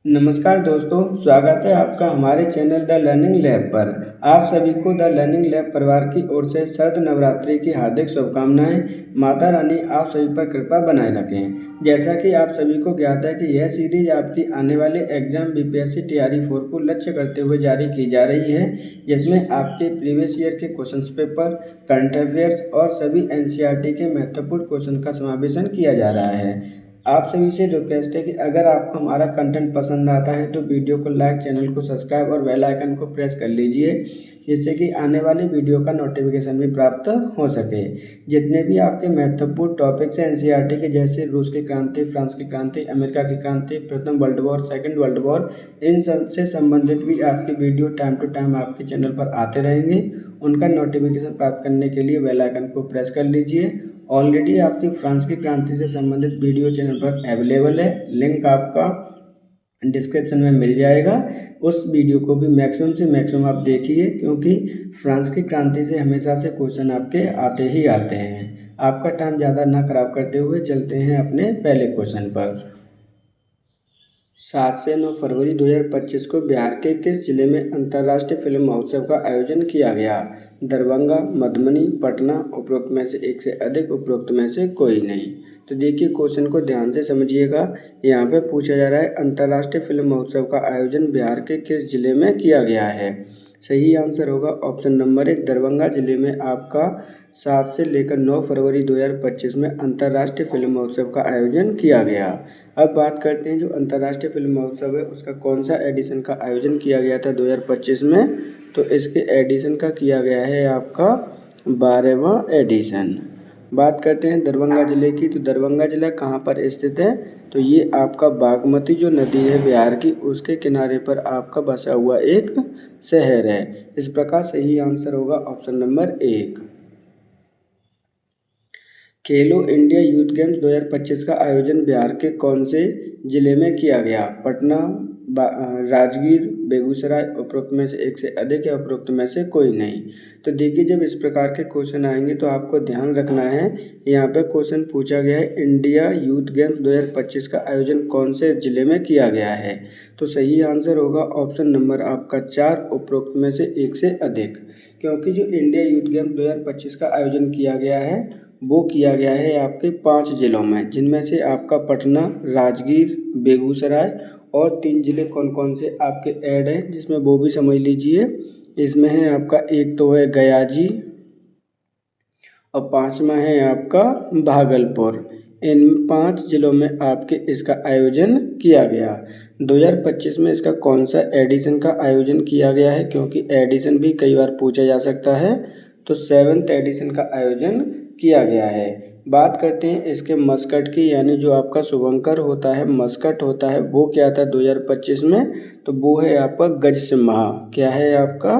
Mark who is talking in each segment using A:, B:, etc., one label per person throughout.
A: नमस्कार दोस्तों, स्वागत है आपका हमारे चैनल द लर्निंग लैब पर। आप सभी को द लर्निंग लैब परिवार की ओर से शरद नवरात्रि की हार्दिक शुभकामनाएं। माता रानी आप सभी पर कृपा बनाए रखें। जैसा कि आप सभी को ज्ञात है कि यह सीरीज आपकी आने वाले एग्जाम बीपीएससी टीआरई 4 को लक्ष्य करते हुए जारी की जा रही है, जिसमें आपके प्रीवियस ईयर के क्वेश्चन पेपर, करंट अफेयर्स और सभी एनसीईआरटी के महत्वपूर्ण क्वेश्चन का समावेशन किया जा रहा है। आप सभी से रिक्वेस्ट है कि अगर आपको हमारा कंटेंट पसंद आता है तो वीडियो को लाइक, चैनल को सब्सक्राइब और बेल आइकन को प्रेस कर लीजिए, जिससे कि आने वाली वीडियो का नोटिफिकेशन भी प्राप्त हो सके। जितने भी आपके महत्वपूर्ण टॉपिक्स हैं एनसीईआरटी के, जैसे रूस की क्रांति, फ्रांस की क्रांति, अमेरिका की क्रांति, प्रथम world war, second world war, इन सब से संबंधित भी आपकी वीडियो टाइम टू टाइम आपके चैनल पर आते रहेंगे। उनका नोटिफिकेशन प्राप्त करने के लिए बेल आइकन को प्रेस कर लीजिए। ऑलरेडी आपकी फ्रांस की क्रांति से संबंधित वीडियो चैनल पर अवेलेबल है, लिंक आपका डिस्क्रिप्शन में मिल जाएगा। उस वीडियो को भी मैक्सिमम से मैक्सिमम आप देखिए, क्योंकि फ्रांस की क्रांति से हमेशा से क्वेश्चन आपके आते ही आते हैं। आपका टाइम ज़्यादा ना खराब करते हुए चलते हैं अपने पहले क्वेश्चन पर। 7 से 9 फरवरी 2025 को बिहार के किस जिले में अंतर्राष्ट्रीय फिल्म महोत्सव का आयोजन किया गया? दरभंगा, मधुबनी, पटना। उपरोक्त में से एक से अधिक, उपरोक्त में से कोई नहीं। तो देखिए, क्वेश्चन को ध्यान से समझिएगा। यहाँ पे पूछा जा रहा है अंतर्राष्ट्रीय फिल्म महोत्सव का आयोजन बिहार के किस जिले में किया गया है। सही आंसर होगा ऑप्शन नंबर 1, दरभंगा जिले में आपका 7 से लेकर 9 फरवरी 2025 में अंतर्राष्ट्रीय फिल्म महोत्सव का आयोजन किया गया। अब बात करते हैं जो अंतर्राष्ट्रीय फिल्म महोत्सव है उसका कौन सा एडिशन का आयोजन किया गया था 2025 में। तो इसके एडिशन का किया गया है आपका 12वां एडिशन। बात करते हैं दरभंगा जिले की, तो दरभंगा जिला कहाँ पर स्थित है? तो ये आपका बागमती जो नदी है बिहार की, उसके किनारे पर आपका बसा हुआ एक शहर है। इस प्रकार सही आंसर होगा ऑप्शन नंबर 1। खेलो इंडिया यूथ गेम्स 2025 का आयोजन बिहार के कौन से जिले में किया गया? पटना, राजगीर, बेगूसराय। उपरोक्त में से एक से अधिक या उपरोक्त में से कोई नहीं। तो देखिए, जब इस प्रकार के क्वेश्चन आएंगे तो आपको ध्यान रखना है। यहाँ पे क्वेश्चन पूछा गया है इंडिया यूथ गेम्स 2025 का आयोजन कौन से जिले में किया गया है। तो सही आंसर होगा ऑप्शन नंबर आपका 4, उपरोक्त में से एक से अधिक। क्योंकि जो इंडिया यूथ गेम्स 2025 का आयोजन किया गया है वो किया गया है आपके 5 जिलों में, जिनमें से आपका पटना, राजगीर, बेगूसराय और 3 जिले कौन कौन से आपके ऐड हैं, जिसमें वो भी समझ लीजिए। इसमें है आपका एक तो है गया जी और 5वां है आपका भागलपुर। इन 5 जिलों में आपके इसका आयोजन किया गया। 2025 में इसका कौन सा एडिशन का आयोजन किया गया है, क्योंकि एडिशन भी कई बार पूछा जा सकता है। तो 7th एडिशन का आयोजन किया गया है। बात करते हैं इसके मस्कट की, यानी जो आपका शुभंकर होता है, मस्कट होता है, वो क्या था 2025 में? तो वो है आपका गज सिम्हा। क्या है आपका?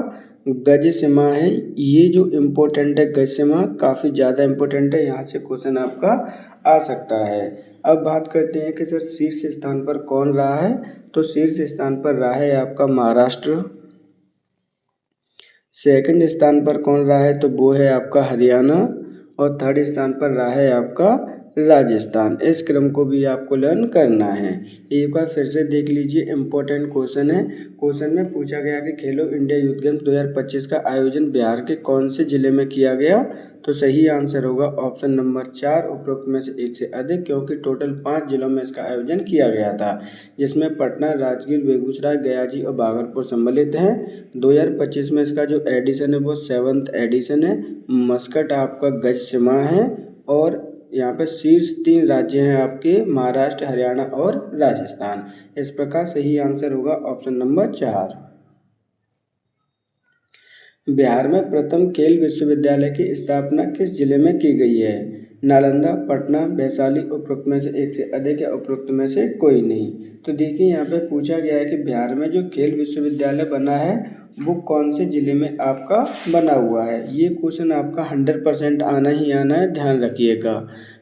A: गज सिम्हा है। ये जो इम्पोर्टेंट है, गज सिम्हा काफ़ी ज़्यादा इम्पोर्टेंट है, यहाँ से क्वेश्चन आपका आ सकता है। अब बात करते हैं कि सर शीर्ष स्थान पर कौन रहा है। तो शीर्ष स्थान पर रहा है आपका महाराष्ट्र। सेकंड स्थान पर कौन रहा है? तो वो है आपका हरियाणा। और थर्ड स्थान पर रहा है आपका राजस्थान। इस क्रम को भी आपको लर्न करना है। एक बार फिर से देख लीजिए, इम्पोर्टेंट क्वेश्चन है। क्वेश्चन में पूछा गया कि खेलो इंडिया यूथ गेम्स 2025 का आयोजन बिहार के कौन से जिले में किया गया? तो सही आंसर होगा ऑप्शन नंबर 4, उपरोक्त में से एक से अधिक, क्योंकि टोटल 5 जिलों में इसका आयोजन किया गया था, जिसमें पटना, राजगीर, बेगूसराय, गया जी और भागलपुर सम्मिलित हैं। 2025 में इसका जो एडिशन है वो 7th एडिशन है। मस्कट आपका गज सिम्हा है। और यहाँ पे शीर्ष 3 राज्य हैं आपके, महाराष्ट्र, हरियाणा और राजस्थान। इस प्रकार सही आंसर होगा ऑप्शन नंबर 4। बिहार में प्रथम खेल विश्वविद्यालय की स्थापना किस जिले में की गई है? नालंदा, पटना, वैशाली। उपरोक्त में से एक से अधिक या उपरोक्त में से कोई नहीं। तो देखिए, यहाँ पे पूछा गया है कि बिहार में जो खेल विश्वविद्यालय बना है वो कौन से जिले में आपका बना हुआ है। ये क्वेश्चन आपका 100% आना ही आना है, ध्यान रखिएगा।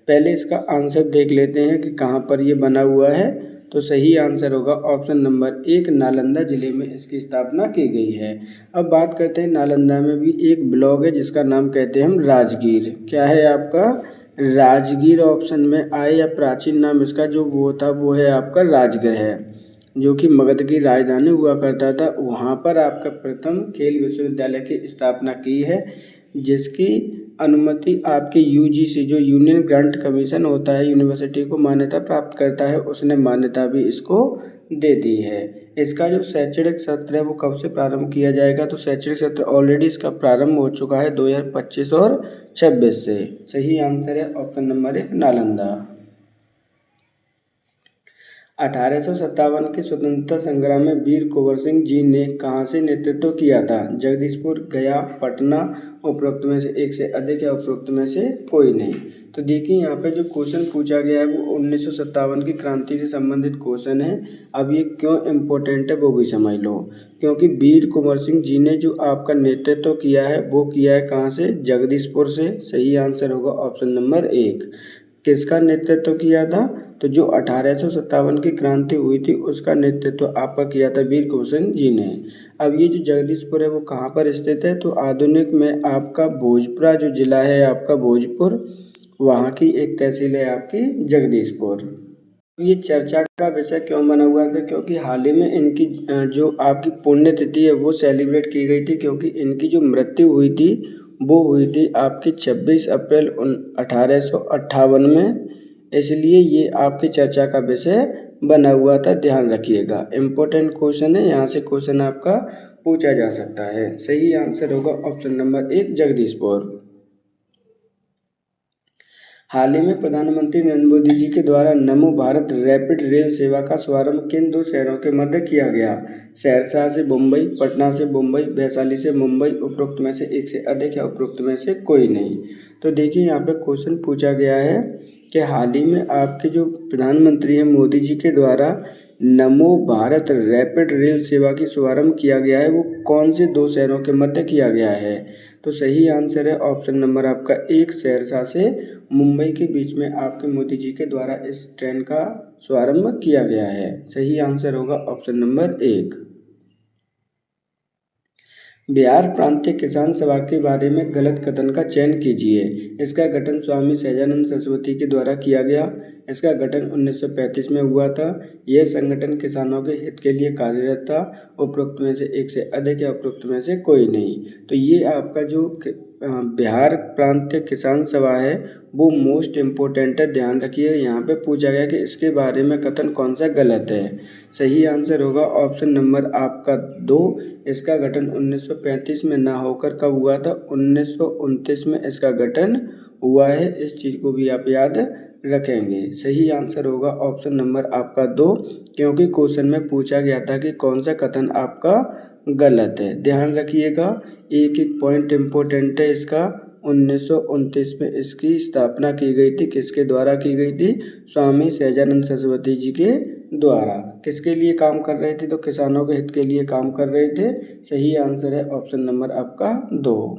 A: पहले इसका आंसर देख लेते हैं कि कहाँ पर ये बना हुआ है। तो सही आंसर होगा ऑप्शन नंबर 1, नालंदा जिले में इसकी स्थापना की गई है। अब बात करते हैं नालंदा में भी एक ब्लॉक है जिसका नाम कहते हैं हम राजगीर। क्या है आपका? राजगीर ऑप्शन में आए, या प्राचीन नाम इसका जो वो था वो है आपका राजगृह है। जो कि मगध की राजधानी हुआ करता था, वहाँ पर आपका प्रथम खेल विश्वविद्यालय की स्थापना की है, जिसकी अनुमति आपके यूजीसी जो यूनियन ग्रांट कमीशन होता है, यूनिवर्सिटी को मान्यता प्राप्त करता है, उसने मान्यता भी इसको दे दी है। इसका जो शैक्षणिक सत्र है वो कब से प्रारंभ किया जाएगा, तो शैक्षणिक सत्र ऑलरेडी इसका प्रारंभ हो चुका है 2025 और 26 से। सही आंसर है ऑप्शन नंबर 1 नालंदा। 1857 के स्वतंत्रता संग्राम में वीर कुंवर सिंह जी ने कहाँ से नेतृत्व किया था, जगदीशपुर, गया, पटना, उपरोक्त में से एक से अधिक या उपरोक्त में से कोई नहीं। तो देखिए यहाँ पे जो क्वेश्चन पूछा गया है वो 1957 की क्रांति से संबंधित क्वेश्चन है। अब ये क्यों इम्पोर्टेंट है वो भी समझ लो, क्योंकि वीर कुंवर सिंह जी ने जो आपका नेतृत्व किया है वो किया है कहाँ से, जगदीशपुर से। सही आंसर होगा ऑप्शन नंबर 1। किसका नेतृत्व किया था, तो जो 1857 की क्रांति हुई थी उसका नेतृत्व आपका किया था वीर कुंवर सिंह जी ने। अब ये जो जगदीशपुर है वो कहाँ पर स्थित है, तो आधुनिक में आपका भोजपुरा जो जिला है आपका भोजपुर, वहाँ की एक तहसील है आपकी जगदीशपुर। ये चर्चा का विषय क्यों बना हुआ था, क्योंकि हाल ही में इनकी जो आपकी पुण्यतिथि है वो सेलिब्रेट की गई थी, क्योंकि इनकी जो मृत्यु हुई थी वो हुई थी आपकी 26 अप्रैल 1858 में, इसलिए ये आपकी चर्चा का विषय बना हुआ था। ध्यान रखिएगा, इम्पोर्टेंट क्वेश्चन है, यहाँ से क्वेश्चन आपका पूछा जा सकता है। सही आंसर होगा ऑप्शन नंबर 1 जगदीशपुर। हाल ही में प्रधानमंत्री नरेंद्र मोदी जी के द्वारा नमो भारत रैपिड रेल सेवा का शुभारंभ किन 2 शहरों के मध्य किया गया, सहरसा से मुंबई, पटना से मुंबई, वैशाली से मुंबई, उपरोक्त में से एक से अधिक या उपरोक्त में से कोई नहीं। तो देखिए यहाँ पे क्वेश्चन पूछा गया है कि हाल ही में आपके जो प्रधानमंत्री हैं मोदी जी के द्वारा नमो भारत रैपिड रेल सेवा की शुभारंभ किया गया है, वो कौन से 2 शहरों के मध्य किया गया है, तो सही आंसर है ऑप्शन नंबर आपका 1 सहरसा से मुंबई के बीच में आपके मोदी जी के द्वारा इस ट्रेन का शुभारंभ किया गया है। सही आंसर होगा ऑप्शन नंबर 1। बिहार प्रांतीय किसान सभा के बारे में गलत कथन का चयन कीजिए। इसका गठन स्वामी सहजानंद सरस्वती के द्वारा किया गया। इसका गठन 1935 में हुआ था। यह संगठन किसानों के हित के लिए कार्यरत था। उपरोक्त में से एक से अधिक या उपरोक्त में से कोई नहीं। तो ये आपका जो बिहार प्रांतीय किसान सभा है वो मोस्ट इम्पोर्टेंट है, ध्यान रखिए। यहाँ पे पूछा गया कि इसके बारे में कथन कौन सा गलत है। सही आंसर होगा ऑप्शन नंबर आपका 2। इसका गठन 1935 में ना होकर कब हुआ था, 1929 में इसका गठन हुआ है। इस चीज़ को भी आप याद रखेंगे। सही आंसर होगा ऑप्शन नंबर आपका 2, क्योंकि क्वेश्चन में पूछा गया था कि कौन सा कथन आपका गलत है। ध्यान रखिएगा, एक एक पॉइंट इम्पोर्टेंट है इसका। 1929 में इसकी स्थापना की गई थी। किसके द्वारा की गई थी, स्वामी सहजानंद सरस्वती जी के द्वारा। किसके लिए काम कर रहे थे, तो किसानों के हित के लिए काम कर रहे थे। सही आंसर है ऑप्शन नंबर आपका 2।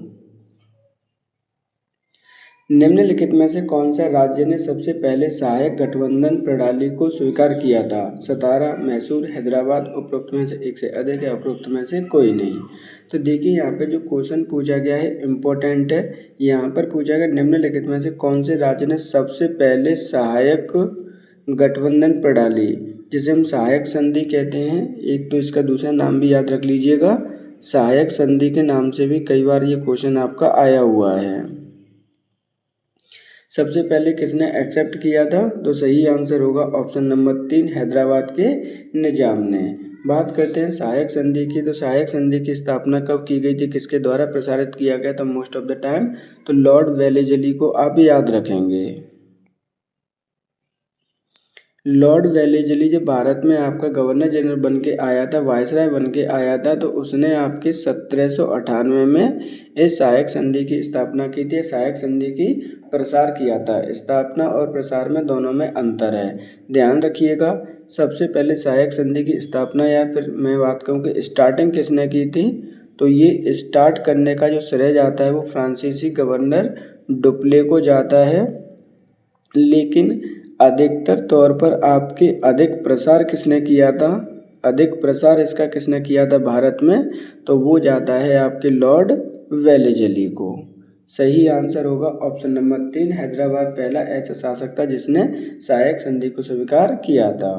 A: निम्नलिखित में से कौन सा राज्य ने सबसे पहले सहायक गठबंधन प्रणाली को स्वीकार किया था, सतारा, मैसूर, हैदराबाद, उपरोक्त में से एक से अधिक या उपरोक्त में से कोई नहीं। तो देखिए यहाँ पे जो क्वेश्चन पूछा गया है इम्पोर्टेंट है। यहाँ पर पूछा गया निम्नलिखित में से कौन से राज्य ने सबसे पहले सहायक गठबंधन प्रणाली, जिसे हम सहायक संधि कहते हैं, एक तो इसका दूसरा नाम भी याद रख लीजिएगा, सहायक संधि के नाम से भी कई बार ये क्वेश्चन आपका आया हुआ है। सबसे पहले किसने एक्सेप्ट किया था, तो सही आंसर होगा ऑप्शन नंबर 3 हैदराबाद के निजाम ने। बात करते हैं सहायक संधि की, तो सहायक संधि की स्थापना कब की गई थी, किसके द्वारा प्रसारित किया गया था मोस्ट ऑफ द टाइम, तो लॉर्ड वेलेजली को आप याद रखेंगे। लॉर्ड वेलेजली जब भारत में आपका गवर्नर जनरल बन के आया था, वायसराय बन के आया था, तो उसने आपके 1798 में इस सहायक संधि की स्थापना की थी। सहायक संधि की प्रसार किया था। स्थापना और प्रसार में दोनों में अंतर है, ध्यान रखिएगा। सबसे पहले सहायक संधि की स्थापना, या फिर मैं बात कहूँ कि स्टार्टिंग किसने की थी, तो ये स्टार्ट करने का जो श्रेय जाता है वो फ्रांसीसी गवर्नर डुप्ले को जाता है। लेकिन अधिकतर तौर पर आपके अधिक प्रसार किसने किया था, अधिक प्रसार इसका किसने किया था भारत में, तो वो जाता है आपके लॉर्ड वेलेजली को। सही आंसर होगा ऑप्शन नंबर 3 हैदराबाद पहला ऐसा शासक था जिसने सहायक संधि को स्वीकार किया था।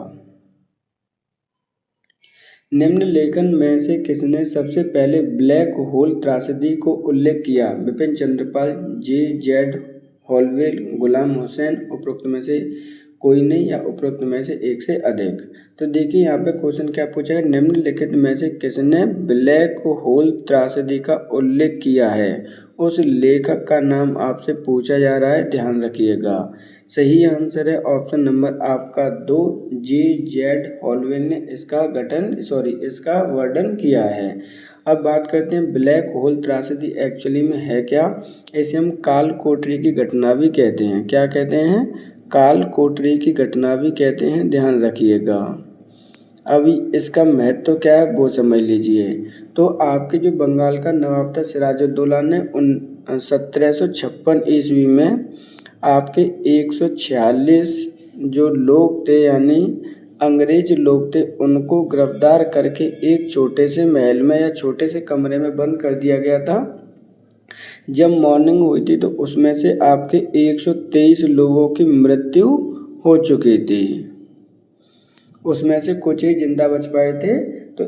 A: निम्नलिखित में से किसने सबसे पहले ब्लैक होल त्रासदी को उल्लेख किया? बिपिन चंद्रपाल, जे.जेड. हॉलवेल, गुलाम हुसैन, उपरोक्त में से कोई नहीं या उपरोक्त में से एक से अधिक। तो देखिए यहाँ पे क्वेश्चन क्या पूछा है, निम्नलिखित में से किसने ब्लैक होल त्रासदी का उल्लेख किया है? उस लेखक का नाम आपसे पूछा जा रहा है, ध्यान रखिएगा। सही आंसर है ऑप्शन नंबर आपका 2, जे.जेड. हॉलवेल ने इसका वर्णन किया है। अब बात करते हैं ब्लैक होल त्रासदी एक्चुअली में है क्या। इसे हम काल कोठरी की घटना भी कहते हैं। क्या कहते हैं? काल कोठरी की घटना भी कहते हैं, ध्यान रखिएगा। अभी इसका महत्व क्या है वो समझ लीजिए। तो आपके जो बंगाल का नवाब था सिराजुद्दौला ने 1756 ईस्वी में आपके 146 जो लोग थे यानी अंग्रेज लोग थे उनको गिरफ्तार करके एक छोटे से महल में या छोटे से कमरे में बंद कर दिया गया था। जब मॉर्निंग हुई थी तो उसमें से आपके 123 लोगों की मृत्यु हो चुकी थी, उसमें से कुछ ही जिंदा बच पाए थे। तो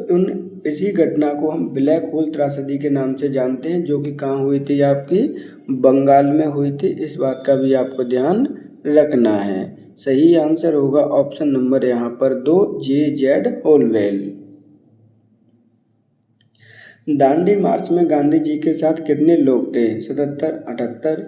A: इसी घटना को हम ब्लैक होल त्रासदी के नाम से जानते हैं, जो कि कहाँ हुई थी? आपकी बंगाल में हुई थी। इस बात का भी आपको ध्यान रखना है। सही आंसर होगा ऑप्शन नंबर यहाँ पर 2, जे.जेड. हॉलवेल। दांडी मार्च में गांधी जी के साथ कितने लोग थे? 77, 78,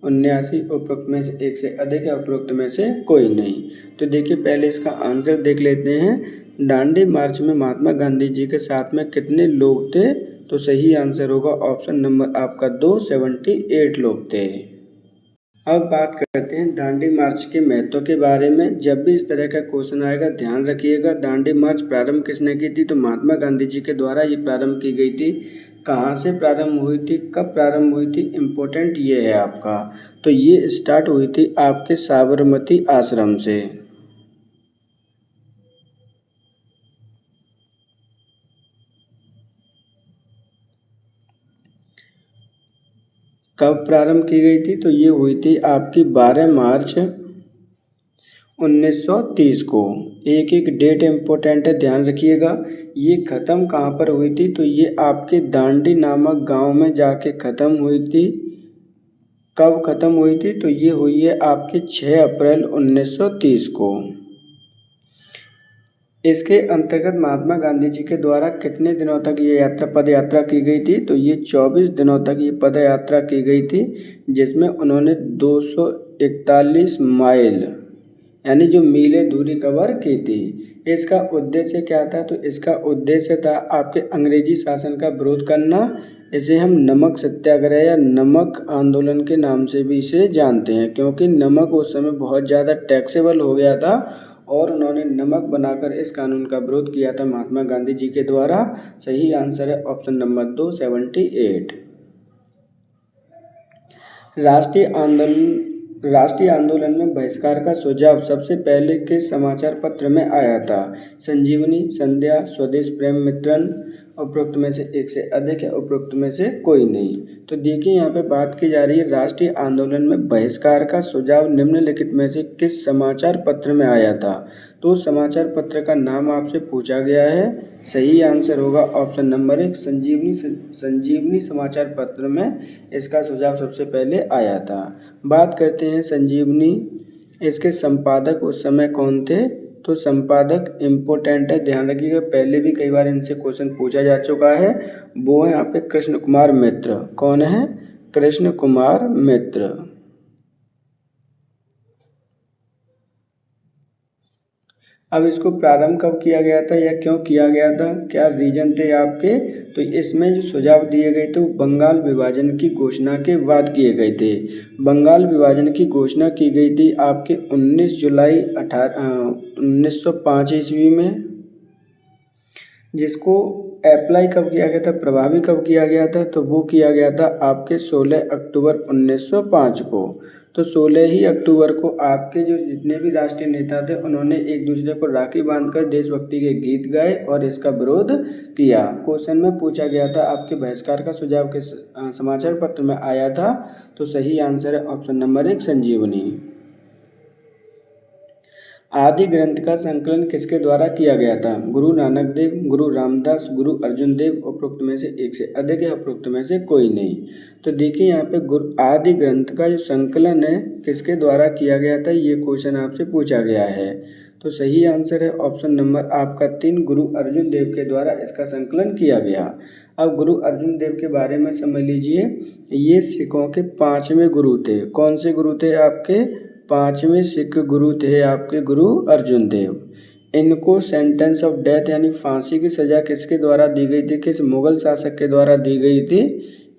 A: 79, उपरोक्त में से एक से अधिक या उपरोक्त में से कोई नहीं। तो देखिए पहले इसका आंसर देख लेते हैं। दांडी मार्च में महात्मा गांधी जी के साथ में कितने लोग थे? तो सही आंसर होगा ऑप्शन नंबर आपका 2, 78 लोग थे। अब बात करते हैं दांडी मार्च के महत्व के बारे में। जब भी इस तरह का क्वेश्चन आएगा ध्यान रखिएगा। दांडी मार्च प्रारंभ किसने की थी? तो महात्मा गांधी जी के द्वारा ये प्रारंभ की गई थी। कहाँ से प्रारंभ हुई थी, कब प्रारंभ हुई थी, इम्पोर्टेंट ये है आपका। तो ये स्टार्ट हुई थी आपके साबरमती आश्रम से। कब प्रारंभ की गई थी? तो ये हुई थी आपकी 12 मार्च 1930 को। एक एक डेट इम्पोर्टेंट है, ध्यान रखिएगा। ये ख़त्म कहाँ पर हुई थी? तो ये आपके दांडी नामक गांव में जाके ख़त्म हुई थी। कब ख़त्म हुई थी? तो ये हुई है आपके 6 अप्रैल 1930 को। इसके अंतर्गत महात्मा गांधी जी के द्वारा कितने दिनों तक ये पद यात्रा की गई थी? तो ये 24 दिनों तक ये पद यात्रा की गई थी, जिसमें उन्होंने 241 माइल यानी जो मीलें दूरी कवर की थी। इसका उद्देश्य क्या था? तो इसका उद्देश्य था आपके अंग्रेजी शासन का विरोध करना। इसे हम नमक सत्याग्रह या नमक आंदोलन के नाम से भी इसे जानते हैं, क्योंकि नमक उस समय बहुत ज़्यादा टैक्सेबल हो गया था और उन्होंने नमक बनाकर इस कानून का विरोध किया था महात्मा गांधी जी के द्वारा। सही आंसर है ऑप्शन नंबर 2, 78। राष्ट्रीय आंदोलन में बहिष्कार का सुझाव सबसे पहले किस समाचार पत्र में आया था? संजीवनी, संध्या, स्वदेश प्रेम मित्रन, उपरोक्त में से एक से अधिक या उपरोक्त में से कोई नहीं। तो देखिए यहाँ पे बात की जा रही है राष्ट्रीय आंदोलन में बहिष्कार का सुझाव निम्नलिखित में से किस समाचार पत्र में आया था? तो समाचार पत्र का नाम आपसे पूछा गया है। सही आंसर होगा ऑप्शन नंबर 1, संजीवनी समाचार पत्र में इसका सुझाव सबसे पहले आया था। बात करते हैं संजीवनी, इसके संपादक उस समय कौन थे? तो संपादक इम्पोर्टेंट है, ध्यान रखिएगा। पहले भी कई बार इनसे क्वेश्चन पूछा जा चुका है। वो है यहाँ पे कृष्ण कुमार मित्र। कौन है? कृष्ण कुमार मित्र। अब इसको प्रारंभ कब किया गया था या क्यों किया गया था, क्या रीजन थे आपके? तो इसमें जो सुझाव दिए गए थे वो बंगाल विभाजन की घोषणा के बाद किए गए थे। बंगाल विभाजन की घोषणा की गई थी आपके 19 जुलाई 1905 ईस्वी में, जिसको अप्लाई कब किया गया था, प्रभावी कब किया गया था? तो वो किया गया था आपके 16 अक्टूबर 1905 को। तो 16 ही अक्टूबर को आपके जो जितने भी राष्ट्रीय नेता थे उन्होंने एक दूसरे को राखी बांधकर देशभक्ति के गीत गाए और इसका विरोध किया। क्वेश्चन में पूछा गया था आपके बहिष्कार का सुझाव किस समाचार पत्र में आया था? तो सही आंसर है ऑप्शन नंबर 1, संजीवनी। आदि ग्रंथ का संकलन किसके द्वारा किया गया था? गुरु नानक देव, गुरु रामदास, गुरु अर्जुन देव, उपरोक्त में से एक से अधिक है, उपरोक्त में से कोई नहीं। तो देखिए यहाँ पे गुरु आदि ग्रंथ का जो संकलन है किसके द्वारा किया गया था, ये क्वेश्चन आपसे पूछा गया है। तो सही आंसर है ऑप्शन नंबर आपका 3, गुरु अर्जुन देव के द्वारा इसका संकलन किया गया। अब गुरु अर्जुन देव के बारे में समझ लीजिए, ये सिखों के 5वें गुरु थे। कौन से गुरु थे आपके? 5वें सिख गुरु थे आपके गुरु अर्जुन देव। इनको सेंटेंस ऑफ डेथ यानी फांसी की सज़ा किसके द्वारा दी गई थी, किस मुगल शासक के द्वारा दी गई थी?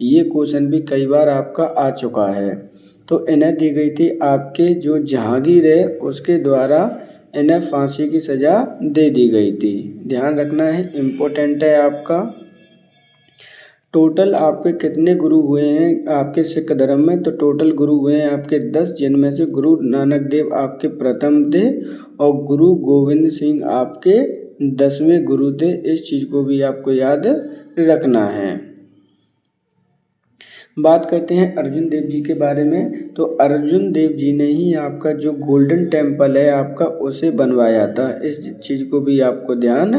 A: ये क्वेश्चन भी कई बार आपका आ चुका है। तो इन्हें दी गई थी आपके जो जहांगीर है उसके द्वारा इन्हें फांसी की सज़ा दे दी गई थी। ध्यान रखना है, इम्पोर्टेंट है आपका। टोटल आपके कितने गुरु हुए हैं आपके सिख धर्म में? तो टोटल गुरु हुए हैं आपके 10, जिनमें से गुरु नानक देव आपके प्रथम थे और गुरु गोविंद सिंह आपके 10वें गुरु थे। इस चीज़ को भी आपको याद रखना है। बात करते हैं अर्जुन देव जी के बारे में। तो अर्जुन देव जी ने ही आपका जो गोल्डन टेम्पल है आपका उसे बनवाया था। इस चीज़ को भी आपको ध्यान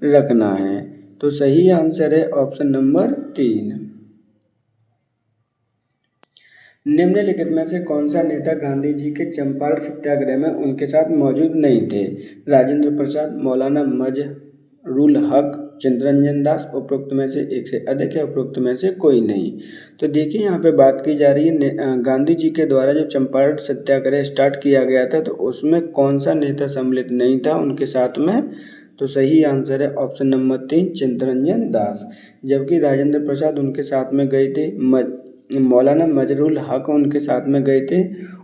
A: रखना है। तो सही आंसर है ऑप्शन नंबर 3। निम्नलिखित में से कौन सा नेता गांधी जी के चंपारण सत्याग्रह में उनके साथ मौजूद नहीं थे? राजेंद्र प्रसाद, मौलाना मजहरूल हक, चित्तरंजन दास, उपरोक्त में से एक से अधिक है, उपरोक्त में से कोई नहीं। तो देखिए यहाँ पे बात की जा रही है गांधी जी के द्वारा जो चंपारण सत्याग्रह स्टार्ट किया गया था तो उसमें कौन सा नेता सम्मिलित नहीं था उनके साथ में? तो सही आंसर है ऑप्शन नंबर 3, चित्तरंजन दास। जबकि राजेंद्र प्रसाद उनके साथ में गए थे, मौलाना मजहरूल हक उनके साथ में गए थे,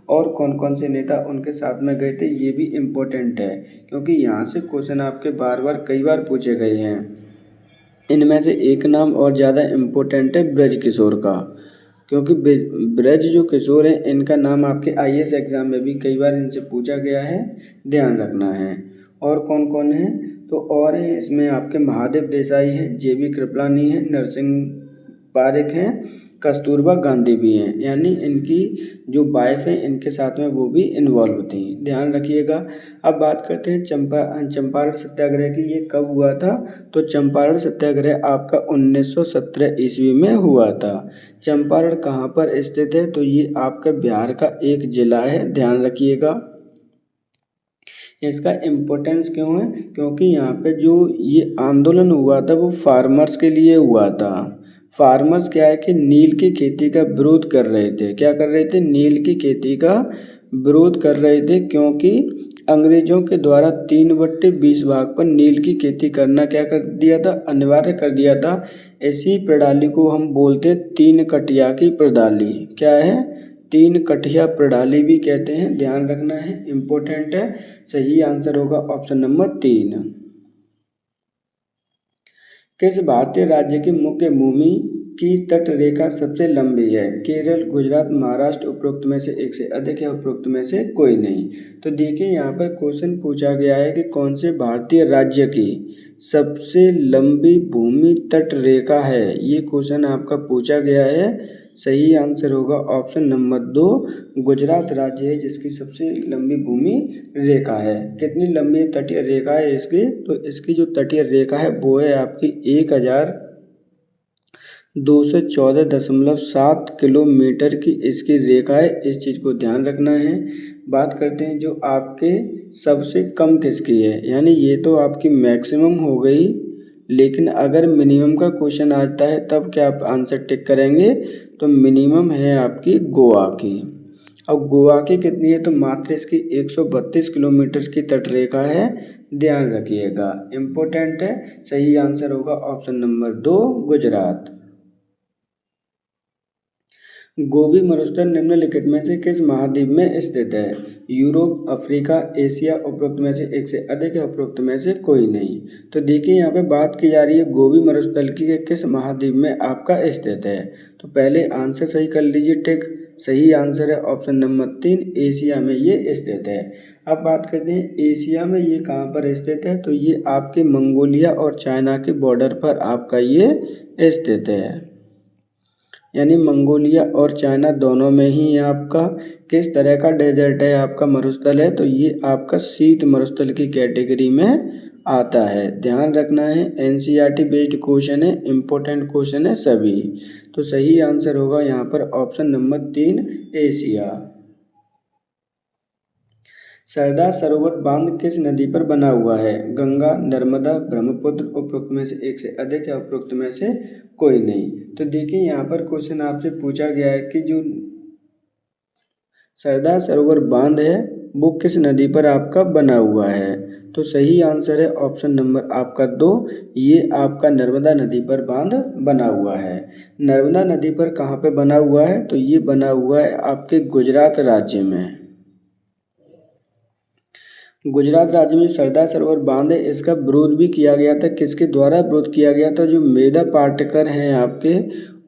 A: और कौन कौन से नेता उनके साथ में गए थे ये भी इम्पोर्टेंट है, क्योंकि यहाँ से क्वेश्चन आपके बार बार कई बार पूछे गए हैं। इनमें से एक नाम और ज़्यादा इम्पोर्टेंट है ब्रज किशोर का, क्योंकि ब्रज जो किशोर हैं इनका नाम आपके IAS एग्जाम में भी कई बार इनसे पूछा गया है, ध्यान रखना है। और कौन कौन है? तो और है इसमें आपके महादेव देसाई हैं, JB कृपलानी हैं, नरसिंह पारिक हैं, कस्तूरबा गांधी भी हैं, यानी इनकी जो वाइफ है इनके साथ में वो भी इन्वॉल्व होती हैं, ध्यान रखिएगा। अब बात करते हैं चंपारण सत्याग्रह की, ये कब हुआ था? तो चंपारण सत्याग्रह आपका 1917 ईस्वी में हुआ था। चंपारण कहाँ पर स्थित है? तो ये आपका बिहार का एक जिला है, ध्यान रखिएगा। इसका इम्पोर्टेंस क्यों है? क्योंकि यहाँ पे जो ये आंदोलन हुआ था वो फार्मर्स के लिए हुआ था। फार्मर्स क्या है कि नील की खेती का विरोध कर रहे थे। क्या कर रहे थे? नील की खेती का विरोध कर रहे थे, क्योंकि अंग्रेजों के द्वारा 3/20 भाग पर नील की खेती करना क्या कर दिया था? अनिवार्य कर दिया था। इसी प्रणाली को हम बोलते हैं 3 कटिया की प्रणाली। क्या है? 3 कटिया प्रणाली भी कहते हैं, ध्यान रखना है, इम्पोर्टेंट है। सही आंसर होगा ऑप्शन नंबर 3। किस भारतीय राज्य की मुख्य भूमि की तट रेखा सबसे लंबी है? केरल, गुजरात, महाराष्ट्र, उपरोक्त में से एक से अधिक है, उपरोक्त में से कोई नहीं। तो देखिए यहाँ पर क्वेश्चन पूछा गया है कि कौन से भारतीय राज्य की सबसे लंबी भूमि तट रेखा है, ये क्वेश्चन आपका पूछा गया है। सही आंसर होगा ऑप्शन नंबर 2, गुजरात राज्य है जिसकी सबसे लंबी भूमि रेखा है। कितनी लंबी तटीय रेखा है इसकी? तो इसकी जो तटीय रेखा है वो है आपकी 1214.7 किलोमीटर की इसकी रेखा है। इस चीज़ को ध्यान रखना है। बात करते हैं जो आपके सबसे कम किसकी है, यानी ये तो आपकी मैक्सिमम हो गई, लेकिन अगर मिनिमम का क्वेश्चन आता है तब क्या आप आंसर टिक करेंगे? तो मिनिमम है आपकी गोवा की। अब गोवा की कितनी है? तो मात्र इसकी 132 किलोमीटर की तटरेखा है, ध्यान रखिएगा, इम्पोर्टेंट है। सही आंसर होगा ऑप्शन नंबर 2, गुजरात। गोबी मरुस्थल निम्नलिखित में से किस महाद्वीप में स्थित है? यूरोप, अफ्रीका, एशिया, उपरोक्त में से एक से अधिक है, उपरोक्त में से कोई नहीं। तो देखिए यहाँ पे बात की जा रही है गोबी मरुस्थल की किस महाद्वीप में आपका स्थित है। तो पहले आंसर सही कर लीजिए, टिक। सही आंसर है ऑप्शन नंबर 3, एशिया में ये स्थित है। अब बात करते हैं एशिया में ये कहाँ पर स्थित है? तो ये आपके मंगोलिया और चाइना के बॉर्डर पर आपका ये स्थित है, यानी मंगोलिया और चाइना दोनों में ही आपका किस तरह का डेजर्ट है, आपका मरुस्थल है, तो ये आपका शीत मरुस्थल की कैटेगरी में आता है। ध्यान रखना है, एनसीईआरटी बेस्ड क्वेश्चन है, इम्पोर्टेंट क्वेश्चन है सभी। तो सही आंसर होगा यहाँ पर option number 3 Asia. Sardar Sarovar बांध किस नदी पर बना हुआ है? गंगा, नर्मदा, ब्रह्मपुत्र, उपरोक्त में से एक से अधिक या उपरोक्त में से कोई नहीं। तो देखिए यहाँ पर क्वेश्चन आपसे पूछा गया है कि जो सरदार सरोवर बांध है वो किस नदी पर आपका बना हुआ है? तो सही आंसर है ऑप्शन नंबर आपका 2, ये आपका नर्मदा नदी पर बांध बना हुआ है। नर्मदा नदी पर कहाँ पे बना हुआ है? तो ये बना हुआ है आपके गुजरात राज्य में। गुजरात राज्य में सरदार सरोवर बांध है, इसका विरोध भी किया गया था। किसके द्वारा विरोध किया गया था? जो मेधा पाटकर हैं आपके,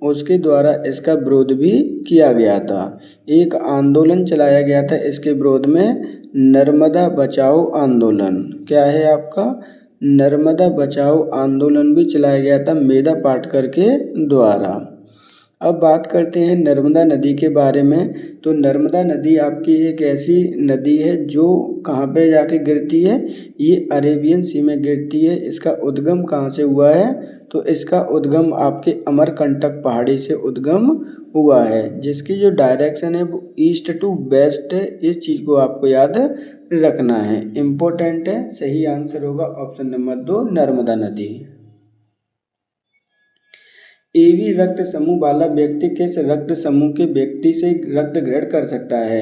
A: उसके द्वारा इसका विरोध भी किया गया था। एक आंदोलन चलाया गया था इसके विरोध में, नर्मदा बचाओ आंदोलन। क्या है आपका? नर्मदा बचाओ आंदोलन भी चलाया गया था मेधा पाटकर के द्वारा। अब बात करते हैं नर्मदा नदी के बारे में। तो नर्मदा नदी आपकी एक ऐसी नदी है जो कहाँ पे जाके गिरती है? ये अरेबियन सी में गिरती है। इसका उद्गम कहाँ से हुआ है? तो इसका उद्गम आपके अमरकंटक पहाड़ी से उद्गम हुआ है, जिसकी जो डायरेक्शन है वो ईस्ट टू वेस्ट है। इस चीज़ को आपको याद रखना है, इम्पोर्टेंट है। सही आंसर होगा ऑप्शन नंबर 2 नर्मदा नदी। एबी रक्त समूह वाला व्यक्ति किस रक्त समूह के व्यक्ति से रक्त ग्रहण कर सकता है?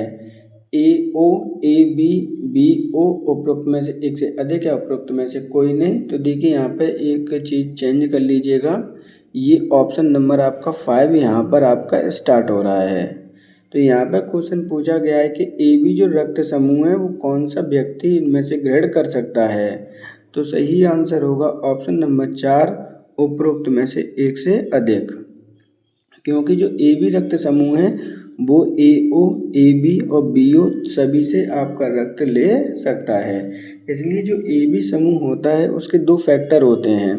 A: ए ओ, ए बी, बी ओ, उपरोक्त में से एक से अधिक या उपरोक्त में से कोई नहीं। तो देखिए यहाँ पे एक चीज़ चेंज कर लीजिएगा, ये ऑप्शन नंबर आपका 5 यहाँ पर आपका स्टार्ट हो रहा है। तो यहाँ पे क्वेश्चन पूछा गया है कि ए बी जो रक्त समूह है वो कौन सा व्यक्ति इनमें से ग्रहण कर सकता है? तो सही आंसर होगा ऑप्शन नंबर 4, उपरोक्त में से एक से अधिक। क्योंकि जो ए बी रक्त समूह है वो ए ओ, ए बी और बी ओ सभी से आपका रक्त ले सकता है। इसलिए जो ए बी समूह होता है उसके 2 फैक्टर होते हैं,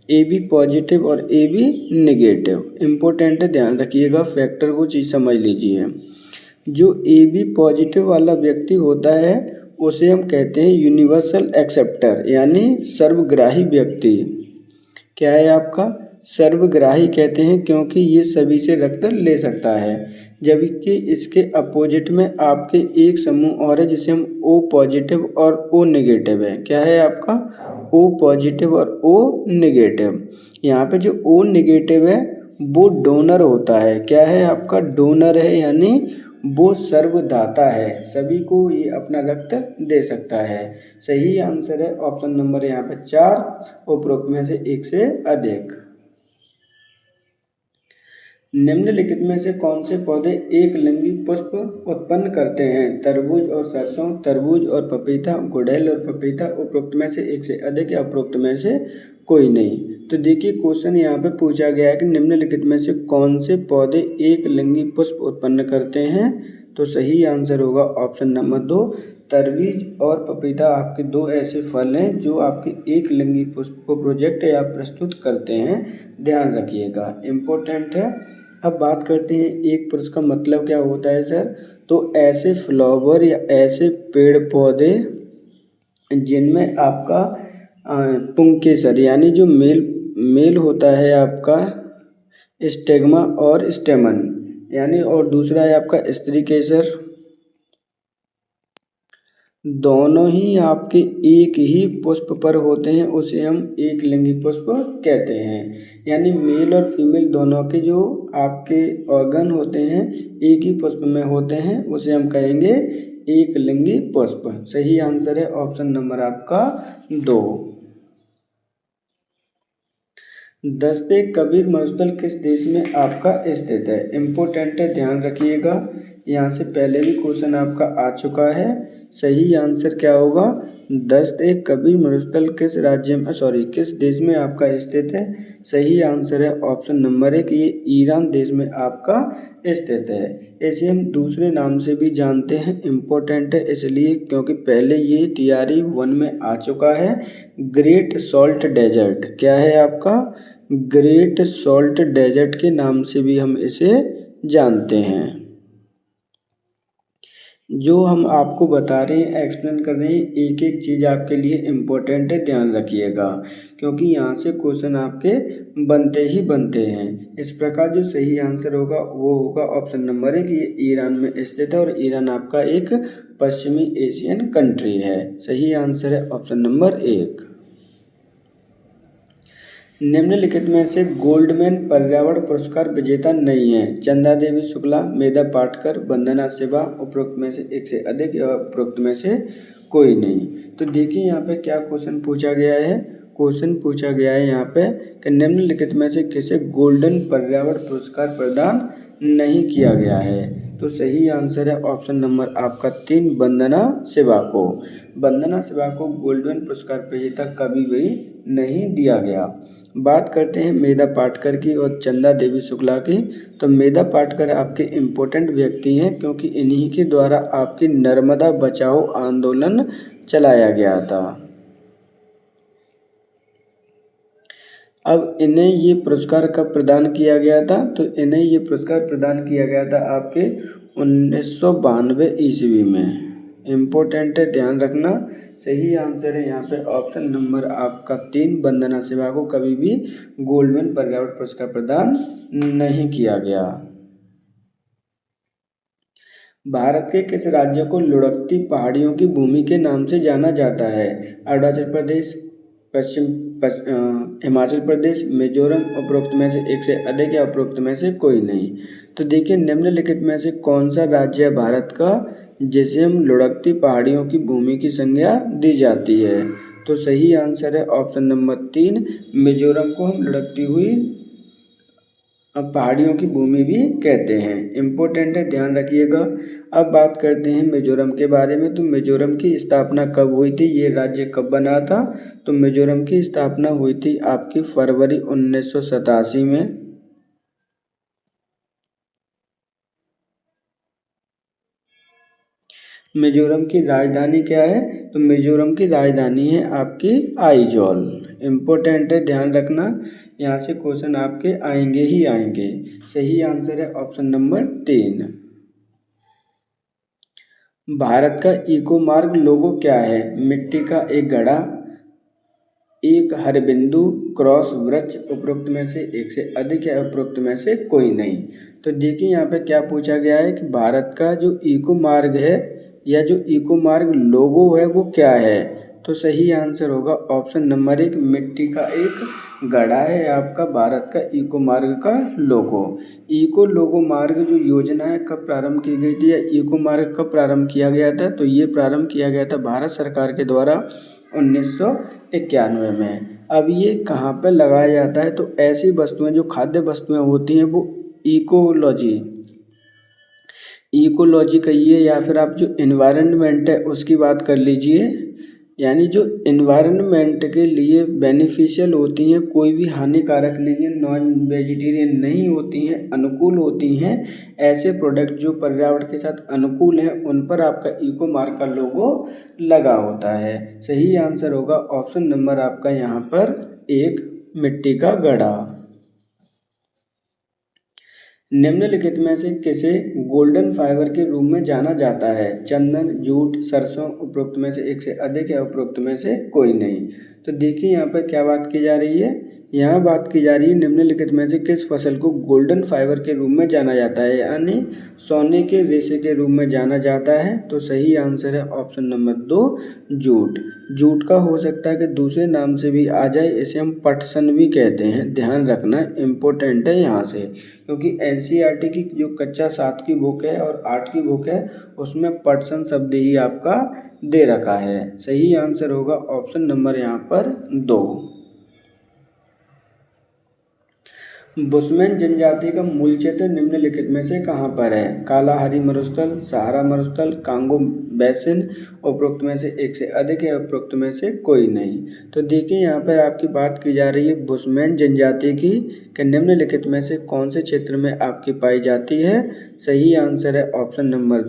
A: ए बी पॉजिटिव और ए बी निगेटिव। इम्पोर्टेंट है, ध्यान रखिएगा, फैक्टर को चीज़ समझ लीजिए। जो ए बी पॉजिटिव वाला व्यक्ति होता है उसे हम कहते हैं यूनिवर्सल एक्सेप्टर, यानी सर्वग्राही व्यक्ति। क्या है आपका? सर्वग्राही कहते हैं, क्योंकि ये सभी से रक्त ले सकता है। जबकि इसके अपोजिट में आपके एक समूह और है जिसे हम ओ पॉजिटिव और ओ नेगेटिव है। क्या है आपका? ओ पॉजिटिव और ओ नेगेटिव। यहाँ पे जो ओ नेगेटिव है वो डोनर होता है। क्या है आपका? डोनर है, यानी वो सर्वदाता है, सभी को ये अपना रक्त दे सकता है। सही आंसर है ऑप्शन नंबर यहाँ पे 4, उपरोक्त में से एक से अधिक। निम्नलिखित में से कौन से पौधे एक लिंगी पुष्प उत्पन्न करते हैं? तरबूज और सरसों, तरबूज और पपीता, गुड़हल और पपीता, उपरोक्त में से एक से अधिक या उपरोक्त में से कोई नहीं। तो देखिए क्वेश्चन यहाँ पे पूछा गया है कि निम्नलिखित में से कौन से पौधे एक लिंगी पुष्प उत्पन्न करते हैं? तो सही आंसर होगा ऑप्शन नंबर 2, तरबूज और पपीता आपके 2 ऐसे फल हैं जो आपके एक लिंगी पुष्प को प्रोजेक्ट या प्रस्तुत करते हैं। ध्यान रखिएगा, इम्पोर्टेंट है। अब बात करते हैं एक पुरुष का मतलब क्या होता है सर? तो ऐसे फ्लावर या ऐसे पेड़ पौधे जिनमें आपका पुंकेसर यानी जो मेल होता है आपका स्टेगमा और स्टेमन, यानी, और दूसरा है आपका स्त्री केसर, दोनों ही आपके एक ही पुष्प पर होते हैं, उसे हम एक लिंगी पुष्प कहते हैं। यानी मेल और फीमेल दोनों के जो आपके ऑर्गन होते हैं एक ही पुष्प में होते हैं, उसे हम कहेंगे एक लिंगी पुष्प। सही आंसर है ऑप्शन नंबर आपका 2। दस्ते कबीर मरुस्थल किस देश में आपका स्थित है? इम्पोर्टेंट है, ध्यान रखिएगा, यहाँ से पहले भी क्वेश्चन आपका आ चुका है। सही आंसर क्या होगा? दस्ते कबीर मरुस्थल किस राज्य में किस देश में आपका स्थित है? सही आंसर है ऑप्शन नंबर 1, ये ईरान देश में आपका स्थित है। इसे हम दूसरे नाम से भी जानते हैं, इम्पोर्टेंट है इसलिए क्योंकि पहले ये TRE 1 में आ चुका है, ग्रेट सॉल्ट डेजर्ट। क्या है आपका? ग्रेट सॉल्ट डेजर्ट के नाम से भी हम इसे जानते हैं। जो हम आपको बता रहे हैं, एक्सप्लेन कर रहे हैं, एक एक चीज़ आपके लिए इम्पोर्टेंट है, ध्यान रखिएगा, क्योंकि यहाँ से क्वेश्चन आपके बनते ही बनते हैं। इस प्रकार जो सही आंसर होगा वो होगा ऑप्शन नंबर 1, ये ईरान में स्थित है और ईरान आपका एक पश्चिमी एशियन कंट्री है। सही आंसर है ऑप्शन नंबर 1। निम्नलिखित में से गोल्डमैन पर्यावरण पुरस्कार विजेता नहीं है। चंदा देवी शुक्ला, मेधा पाटकर, वंदना शिवा, उपरोक्त में से एक से अधिक या उपरोक्त में से कोई नहीं। तो देखिए यहाँ पे क्या क्वेश्चन पूछा गया है। क्वेश्चन पूछा गया है यहाँ पे कि निम्नलिखित में से किसे गोल्डन पर्यावरण पुरस्कार प्रदान नहीं किया गया है। तो सही आंसर है ऑप्शन नंबर आपका 3, वंदना शिवा को। वंदना शिवा को गोल्डन पुरस्कार विजेता कभी भी नहीं दिया गया। बात करते हैं मेधा पाटकर की और चंदा देवी शुक्ला की। तो मेधा पाटकर आपके इम्पोर्टेंट व्यक्ति हैं, क्योंकि इन्हीं के द्वारा आपकी नर्मदा बचाओ आंदोलन चलाया गया था। अब इन्हें ये पुरस्कार कब प्रदान किया गया था। तो इन्हें ये पुरस्कार प्रदान किया गया था आपके 1992 ईस्वी में। इम्पोर्टेंट है, ध्यान रखना। सही आंसर है यहाँ पे ऑप्शन नंबर आपका 3, वंदना शिवा को कभी भी गोल्डमैन पर्यावरण पुरस्कार प्रदान नहीं किया गया। भारत के किस राज्य को लुढ़कती पहाड़ियों की भूमि के नाम से जाना जाता है। अरुणाचल प्रदेश, हिमाचल प्रदेश, मिजोरम, उपरोक्त में से एक से अधिक या उपरोक्त में से कोई नहीं। तो देखिए निम्नलिखित में से कौन सा राज्य है भारत का जिसे हम लुढ़कती पहाड़ियों की भूमि की संज्ञा दी जाती है। तो सही आंसर है ऑप्शन नंबर 3, मिजोरम को हम लुढ़कती हुई पहाड़ियों की भूमि भी कहते हैं। इम्पोर्टेंट है, ध्यान रखिएगा। अब बात करते हैं मिजोरम के बारे में। तो मिजोरम की स्थापना कब हुई थी, ये राज्य कब बना था। तो मिजोरम की स्थापना हुई थी आपकी फरवरी 1987 में। मिजोरम की राजधानी क्या है। तो मिजोरम की राजधानी है आपकी आइजॉल। इम्पोर्टेंट है, ध्यान रखना, यहाँ से क्वेश्चन आपके आएंगे ही आएंगे। सही आंसर है ऑप्शन नंबर 3। भारत का इको मार्ग लोगो क्या है। मिट्टी का एक घड़ा, एक हरबिंदु, क्रॉस, वृक्ष, उपरोक्त में से एक से अधिक या उपरोक्त में से कोई नहीं। तो देखिए यहाँ पे क्या पूछा गया है कि भारत का जो इको मार्ग है या जो इको मार्ग लोगो है वो क्या है। तो सही आंसर होगा ऑप्शन नंबर 1, मिट्टी का एक घड़ा है आपका भारत का इको मार्ग का लोगो। इको लोगो मार्ग जो योजना है कब प्रारंभ की गई थी या इको मार्ग कब प्रारंभ किया गया था। तो ये प्रारंभ किया गया था भारत सरकार के द्वारा 1991 में। अब ये कहाँ पर लगाया जाता है। तो ऐसी वस्तुएं जो खाद्य वस्तुएं होती हैं वो इकोलॉजी कहिए या फिर आप जो एनवायरनमेंट है उसकी बात कर लीजिए, यानी जो एनवायरनमेंट के लिए बेनिफिशियल होती हैं, कोई भी हानिकारक नहीं है, नॉन वेजिटेरियन नहीं होती हैं, अनुकूल होती हैं, ऐसे प्रोडक्ट जो पर्यावरण के साथ अनुकूल हैं उन पर आपका इको मार्क का लोगो लगा होता है। सही आंसर होगा ऑप्शन नंबर आपका यहाँ पर 1, मिट्टी का घड़ा। निम्नलिखित में से किसे गोल्डन फाइबर के रूप में जाना जाता है। चंदन, जूट, सरसों, उपरोक्त में से एक से अधिक या उपरोक्त में से कोई नहीं। तो देखिए यहाँ पर क्या बात की जा रही है। यहाँ बात की जा रही है निम्नलिखित में से किस फसल को गोल्डन फाइबर के रूप में जाना जाता है, यानी सोने के रेशे के रूप में जाना जाता है। तो सही आंसर है ऑप्शन नंबर 2, जूट। जूट का हो सकता है कि दूसरे नाम से भी आ जाए, इसे हम पटसन भी कहते हैं, ध्यान रखना, इम्पोर्टेंट है यहाँ से, क्योंकि एनसीईआरटी की जो कक्षा 7 की बुक है और 8 की बुक है उसमें पटसन शब्द ही आपका दे रखा है। सही आंसर होगा ऑप्शन नंबर यहाँ पर 2। बुशमैन जनजाति का मूल क्षेत्र निम्नलिखित में से कहाँ पर है। कालाहारी मरुस्थल, सहारा मरुस्थल, कांगो बेसिन, उपरोक्त में से एक से अधिक है, उपरोक्त में से कोई नहीं। तो देखिए यहाँ पर आपकी बात की जा रही है बुशमैन जनजाति की कि निम्नलिखित में से कौन से क्षेत्र में आपकी पाई जाती है। सही आंसर है ऑप्शन नंबर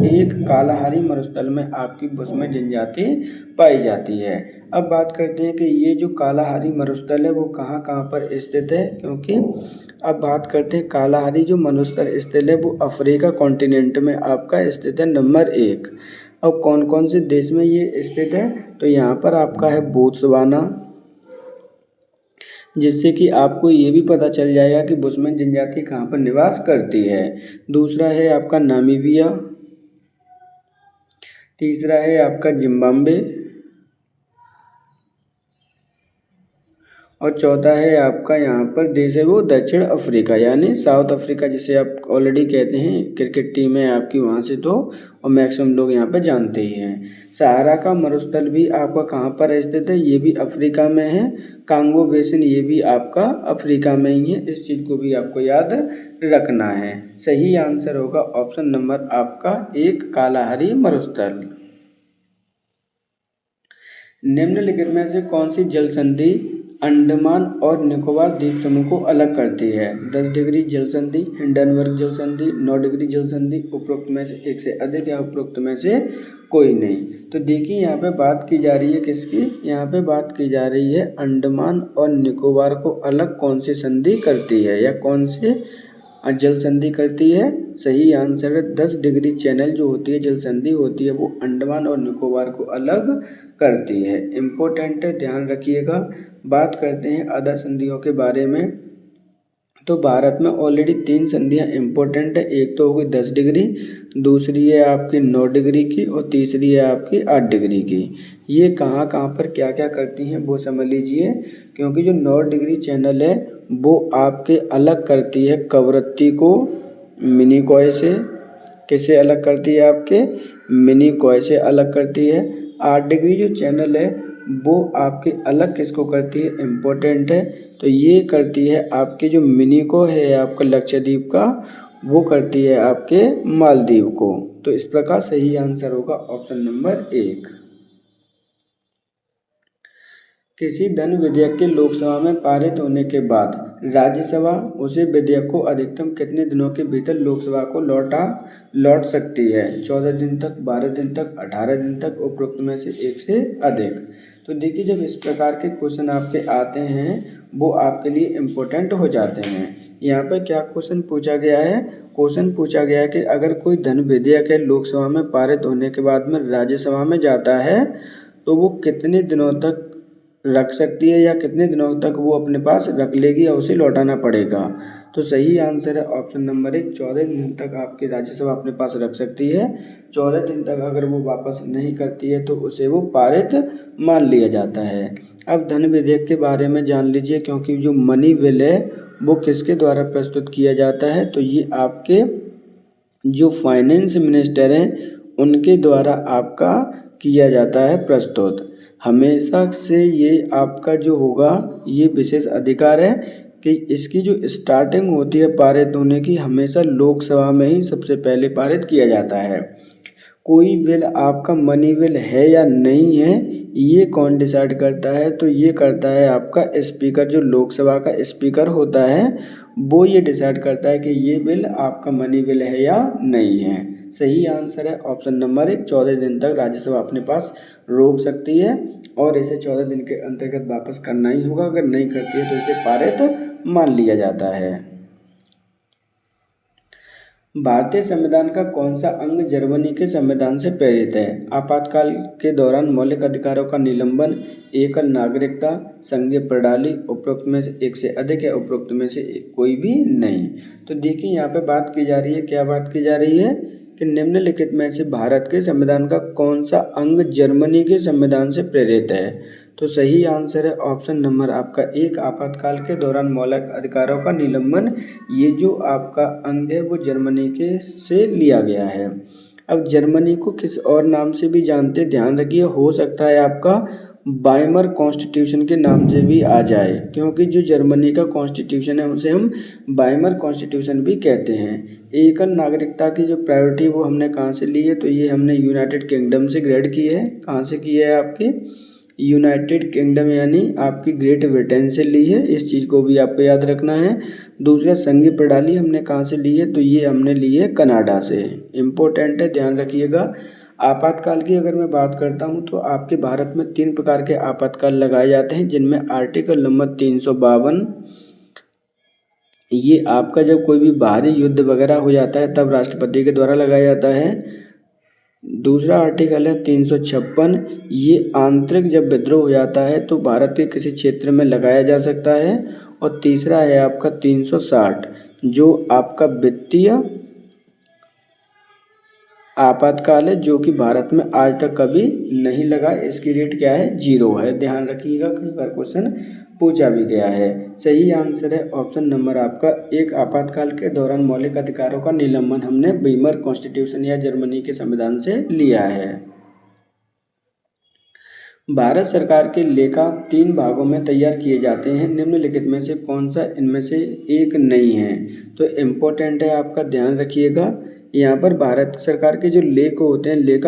A: 1, कालाहारी मरुस्थल में आपकी बुशमैन जनजाति पाई जाती है। अब बात करते हैं कि ये जो कालाहारी मरुस्थल है वो कहाँ कहाँ पर स्थित है, क्योंकि अब बात करते हैं कालाहारी जो मरुस्थल स्थित है वो अफ्रीका कॉन्टिनेंट में आपका स्थित है नंबर 1। अब कौन कौन से देश में ये स्थित है, तो यहाँ पर आपका है बोत्सवाना, जिससे कि आपको ये भी पता चल जाएगा कि बुशमैन जनजाति कहाँ पर निवास करती है। दूसरा है आपका नामीबिया, तीसरा है आपका जिम्बाब्वे, और चौथा है आपका यहाँ पर देश है वो दक्षिण अफ्रीका यानी साउथ अफ्रीका, जिसे आप ऑलरेडी कहते हैं। क्रिकेट टीम है आपकी वहाँ से तो, और मैक्सिमम लोग यहाँ पर जानते ही हैं। सहारा का मरुस्थल भी आपका कहाँ पर स्थित है, ये भी अफ्रीका में है। कांगो बेसिन ये भी आपका अफ्रीका में ही है, इस चीज़ को भी आपको याद रखना है। सही आंसर होगा ऑप्शन नंबर आपका 1 कालाहारी मरुस्थल। निम्नलिखित में से कौन सी जल संधि अंडमान और निकोबार द्वीप समूह को अलग करती है? 10 डिग्री जल संधि, हिंडनबर्ग जल संधि, 9 डिग्री जल संधि, उपरोक्त में से एक से अधिक या उपरोक्त में से कोई नहीं। तो देखिए यहाँ पे बात की जा रही है किसकी, यहाँ पे बात की जा रही है अंडमान और निकोबार को अलग कौन सी संधि करती है या कौन से जल संधि करती है। सही आंसर है 10 डिग्री चैनल जो होती है जल संधि होती है वो अंडमान और निकोबार को अलग करती है। इम्पोर्टेंट है, ध्यान रखिएगा। बात करते हैं अदर संधियों के बारे में। तो भारत में ऑलरेडी 3 संधियाँ इम्पोर्टेंट है। एक तो होगी 10 डिग्री, दूसरी है आपकी 9 डिग्री की, और तीसरी है आपकी 8 डिग्री की। ये कहाँ कहाँ पर क्या क्या करती हैं वो समझ लीजिए, क्योंकि जो 9 डिग्री चैनल है वो आपके अलग करती है कवरत्ती को मिनिकॉय से। किससे अलग करती है, आपके मिनिकॉय से अलग करती है। 8 डिग्री जो चैनल है वो आपके अलग किसको करती है, इम्पोर्टेंट है। तो ये करती है आपके जो मिनिको है आपका लक्षद्वीप का, वो करती है आपके मालदीव को। तो इस प्रकार सही आंसर होगा ऑप्शन नंबर 1। किसी धन विधेयक के लोकसभा में पारित होने के बाद राज्यसभा उसे विधेयक को अधिकतम कितने दिनों के भीतर लोकसभा को लौट सकती है? 14 दिन तक, 12 दिन तक, 18 दिन तक, उपरोक्त में से एक से अधिक। तो देखिए जब इस प्रकार के क्वेश्चन आपके आते हैं वो आपके लिए इम्पोर्टेंट हो जाते हैं। यहाँ पर क्या क्वेश्चन पूछा गया है, क्वेश्चन पूछा गया है कि अगर कोई धन विधेयक है लोकसभा में पारित होने के बाद में राज्यसभा में जाता है तो वो कितने दिनों तक रख सकती है या कितने दिनों तक वो अपने पास रख लेगी या उसे लौटाना पड़ेगा। तो सही आंसर है ऑप्शन नंबर 1, 14 दिन तक आपकी राज्यसभा अपने पास रख सकती है। 14 दिन तक अगर वो वापस नहीं करती है तो उसे वो पारित मान लिया जाता है। अब धन विधेयक के बारे में जान लीजिए, क्योंकि जो मनी बिल है वो किसके द्वारा प्रस्तुत किया जाता है, तो ये आपके जो फाइनेंस मिनिस्टर हैं उनके द्वारा आपका किया जाता है प्रस्तुत। हमेशा से ये आपका जो होगा ये विशेष अधिकार है कि इसकी जो स्टार्टिंग होती है पारित होने की हमेशा लोकसभा में ही सबसे पहले पारित किया जाता है। कोई बिल आपका मनी बिल है या नहीं है ये कौन डिसाइड करता है, तो ये करता है आपका स्पीकर। जो लोकसभा का स्पीकर होता है वो ये डिसाइड करता है कि ये बिल आपका मनी बिल है या नहीं है। सही आंसर है ऑप्शन नंबर 1, 14 दिन तक राज्यसभा अपने पास रोक सकती है और इसे 14 दिन के अंतर्गत वापस करना ही होगा। अगर नहीं करती है तो इसे पारित मान लिया जाता है। भारतीय संविधान का कौन सा अंग जर्मनी के संविधान से प्रेरित है? आपातकाल के दौरान मौलिक अधिकारों का निलंबन, एकल नागरिकता, संघीय प्रणाली, उपरोक्त में से एक से अधिक या उपरोक्त में से कोई भी नहीं। तो देखिए यहाँ पे बात की जा रही है, क्या बात की जा रही है कि निम्नलिखित में से भारत के संविधान का कौन सा अंग जर्मनी के संविधान से प्रेरित है? तो सही आंसर है ऑप्शन नंबर आपका 1, आपातकाल के दौरान मौलिक अधिकारों का निलंबन। ये जो आपका अंग है वो जर्मनी के से लिया गया है। अब जर्मनी को किस और नाम से भी जानते, ध्यान रखिए, हो सकता है आपका वाइमर कॉन्स्टिट्यूशन के नाम से भी आ जाए, क्योंकि जो जर्मनी का कॉन्स्टिट्यूशन है उसे हम वाइमर कॉन्स्टिट्यूशन भी कहते हैं। एकल नागरिकता की जो प्रायोरिटी वो हमने कहाँ से ली है, तो ये हमने यूनाइटेड किंगडम से ग्रेड की है। कहाँ से की है, आपकी यूनाइटेड किंगडम यानी आपकी ग्रेट ब्रिटेन से ली है। इस चीज़ को भी आपको याद रखना है। दूसरा संघीय प्रणाली हमने कहाँ से ली है, तो ये हमने ली है कनाडा से। इम्पोर्टेंट है, ध्यान रखिएगा। आपातकाल की अगर मैं बात करता हूँ तो आपके भारत में 3 प्रकार के आपातकाल लगाए जाते हैं, जिनमें आर्टिकल नंबर 352 ये आपका जब कोई भी बाहरी युद्ध वगैरह हो जाता है तब राष्ट्रपति के द्वारा लगाया जाता है। दूसरा आर्टिकल है 356, ये आंतरिक जब विद्रोह हो जाता है तो भारत के किसी क्षेत्र में लगाया जा सकता है। और तीसरा है आपका 360, जो आपका वित्तीय आपातकाल है, जो कि भारत में आज तक कभी नहीं लगा। इसकी रेट क्या है, 0 है। ध्यान रखिएगा, कई बार क्वेश्चन पूछा भी गया है। सही आंसर है ऑप्शन नंबर आपका 1। आपातकाल के दौरान मौलिक अधिकारों का निलंबन हमने वीमर कॉन्स्टिट्यूशन या जर्मनी के संविधान से लिया है। भारत सरकार के लेखा 3 भागों में तैयार किए जाते हैं, निम्नलिखित में से कौन सा इनमें से एक नहीं है। तो इम्पोर्टेंट है, आपका ध्यान रखिएगा। यहाँ पर भारत सरकार के जो लेखा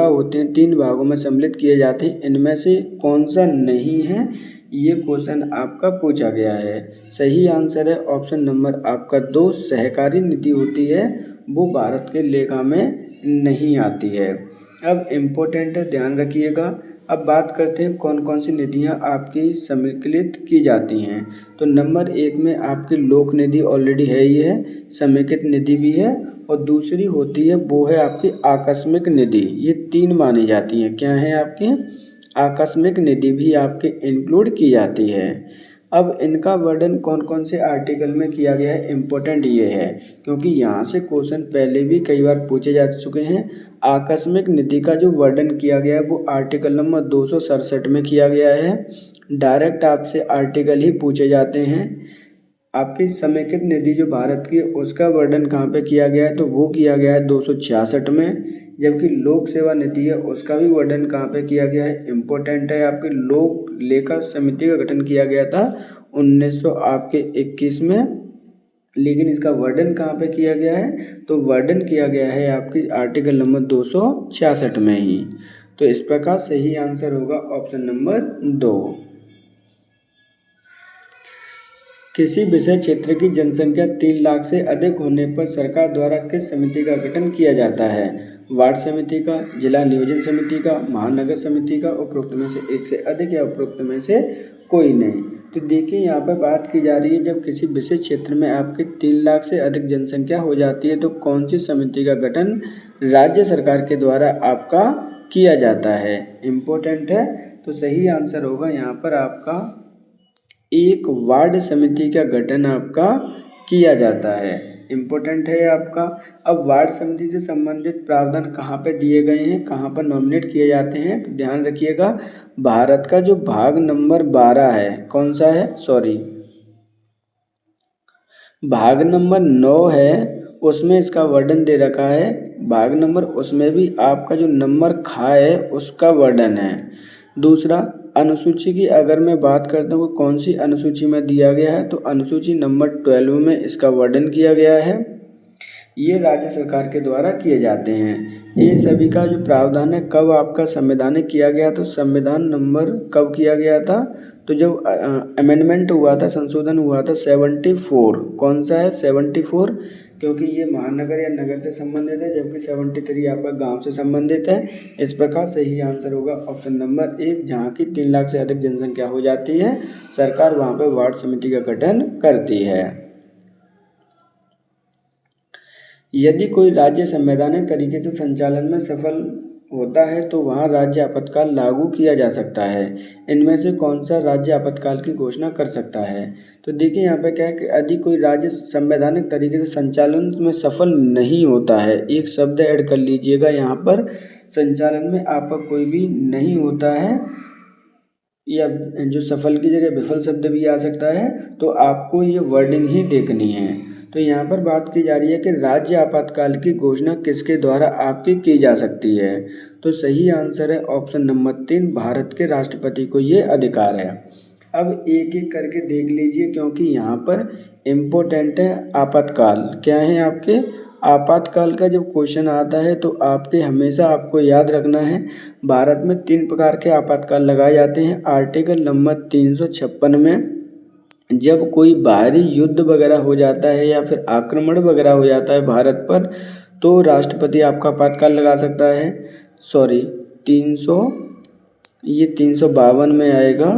A: होते हैं 3 भागों में सम्मिलित किए जाते हैं, इनमें से कौन सा नहीं है, ये क्वेश्चन आपका पूछा गया है। सही आंसर है ऑप्शन नंबर आपका 2। सहकारी नीति होती है वो भारत के लेखा में नहीं आती है। अब इम्पोर्टेंट है, ध्यान रखिएगा। अब बात करते हैं कौन कौन सी निधियाँ आपकी समेकित की जाती हैं। तो नंबर 1 में आपकी लोक निधि ऑलरेडी है ही है, समेकित निधि भी है, और दूसरी होती है वो है आपकी आकस्मिक निधि। ये 3 मानी जाती हैं। क्या है आपकी, आकस्मिक निधि भी आपके इंक्लूड की जाती है। अब इनका वर्णन कौन कौन से आर्टिकल में किया गया है, इम्पोर्टेंट ये है, क्योंकि यहाँ से क्वेश्चन पहले भी कई बार पूछे जा चुके हैं। आकस्मिक निधि का जो वर्णन किया गया है वो आर्टिकल नंबर 267 में किया गया है। डायरेक्ट आपसे आर्टिकल ही पूछे जाते हैं। आपकी समेकित निधि जो भारत की है उसका वर्णन कहाँ पे किया गया है, तो वो किया गया है 266 में। जबकि लोक सेवा निधि है उसका भी वर्णन कहाँ पे किया गया है, इम्पोर्टेंट है, आपके लोक लेखा समिति का गठन किया गया था 1921 में। लेकिन इसका वर्णन कहाँ पे किया गया है, तो वर्णन किया गया है आपकी आर्टिकल नंबर 266 में ही। तो इस प्रकार सही आंसर होगा ऑप्शन नंबर 2। किसी विशेष क्षेत्र की जनसंख्या 3 लाख से अधिक होने पर सरकार द्वारा किस समिति का गठन किया जाता है। वार्ड समिति का, जिला नियोजन समिति का, महानगर समिति का, उपरोक्त में से एक से अधिक या उपरोक्त में से कोई नहीं। तो देखिए यहाँ पर बात की जा रही है, जब किसी विशेष क्षेत्र में आपके 3 लाख से अधिक जनसंख्या हो जाती है तो कौन सी समिति का गठन राज्य सरकार के द्वारा आपका किया जाता है, इम्पोर्टेंट है। तो सही आंसर होगा यहाँ पर आपका 1 वार्ड समिति का गठन आपका किया जाता है, इम्पोर्टेंट है आपका। अब वार्ड समिति से संबंधित प्रावधान कहाँ पे दिए गए हैं, कहाँ पर नॉमिनेट किए जाते हैं, तो ध्यान रखिएगा। भारत का जो भाग नंबर 12 है, कौन सा है, सॉरी भाग नंबर 9 है, उसमें इसका वर्णन दे रखा है। भाग नंबर उसमें भी आपका जो नंबर खा है उसका वर्णन है। दूसरा, अनुसूची की अगर मैं बात करता हूँ कौन सी अनुसूची में दिया गया है, तो अनुसूची नंबर 12 में इसका वर्णन किया गया है। ये राज्य सरकार के द्वारा किए जाते हैं। ये सभी का जो प्रावधान है कब आपका संवैधानिक किया गया, तो संविधान नंबर कब किया गया था, तो जब अमेंडमेंट हुआ था, संशोधन हुआ था 74, कौन सा है 74, क्योंकि ये महानगर या नगर से संबंधित है, जबकि 73 आपका गांव से संबंधित है। इस प्रकार सही आंसर होगा ऑप्शन नंबर 1, जहां की 3 लाख से अधिक जनसंख्या हो जाती है, सरकार वहां पर वार्ड समिति का गठन करती है। यदि कोई राज्य संवैधानिक तरीके से संचालन में सफल होता है तो वहाँ राज्य आपातकाल लागू किया जा सकता है। इनमें से कौन सा राज्य आपातकाल की घोषणा कर सकता है, तो देखिए यहाँ पे क्या है कि यदि कोई राज्य संवैधानिक तरीके से संचालन में सफल नहीं होता है, एक शब्द ऐड कर लीजिएगा यहाँ पर, संचालन में आपका कोई भी नहीं होता है, या जो सफल की जगह विफल शब्द भी आ सकता है, तो आपको ये वर्डिंग ही देखनी है। तो यहाँ पर बात की जा रही है कि राज्य आपातकाल की घोषणा किसके द्वारा आपकी की जा सकती है, तो सही आंसर है ऑप्शन नंबर 3, भारत के राष्ट्रपति को ये अधिकार है। अब एक एक करके देख लीजिए, क्योंकि यहाँ पर इम्पोर्टेंट है आपातकाल। क्या है आपके, आपातकाल का जब क्वेश्चन आता है तो आपके हमेशा आपको याद रखना है, भारत में 3 प्रकार के आपातकाल लगाए जाते हैं। आर्टिकल नंबर 356 में जब कोई बाहरी युद्ध वगैरह हो जाता है या फिर आक्रमण वगैरह हो जाता है भारत पर, तो राष्ट्रपति आपका आपातकाल लगा सकता है। सॉरी 300, ये 352 में आएगा।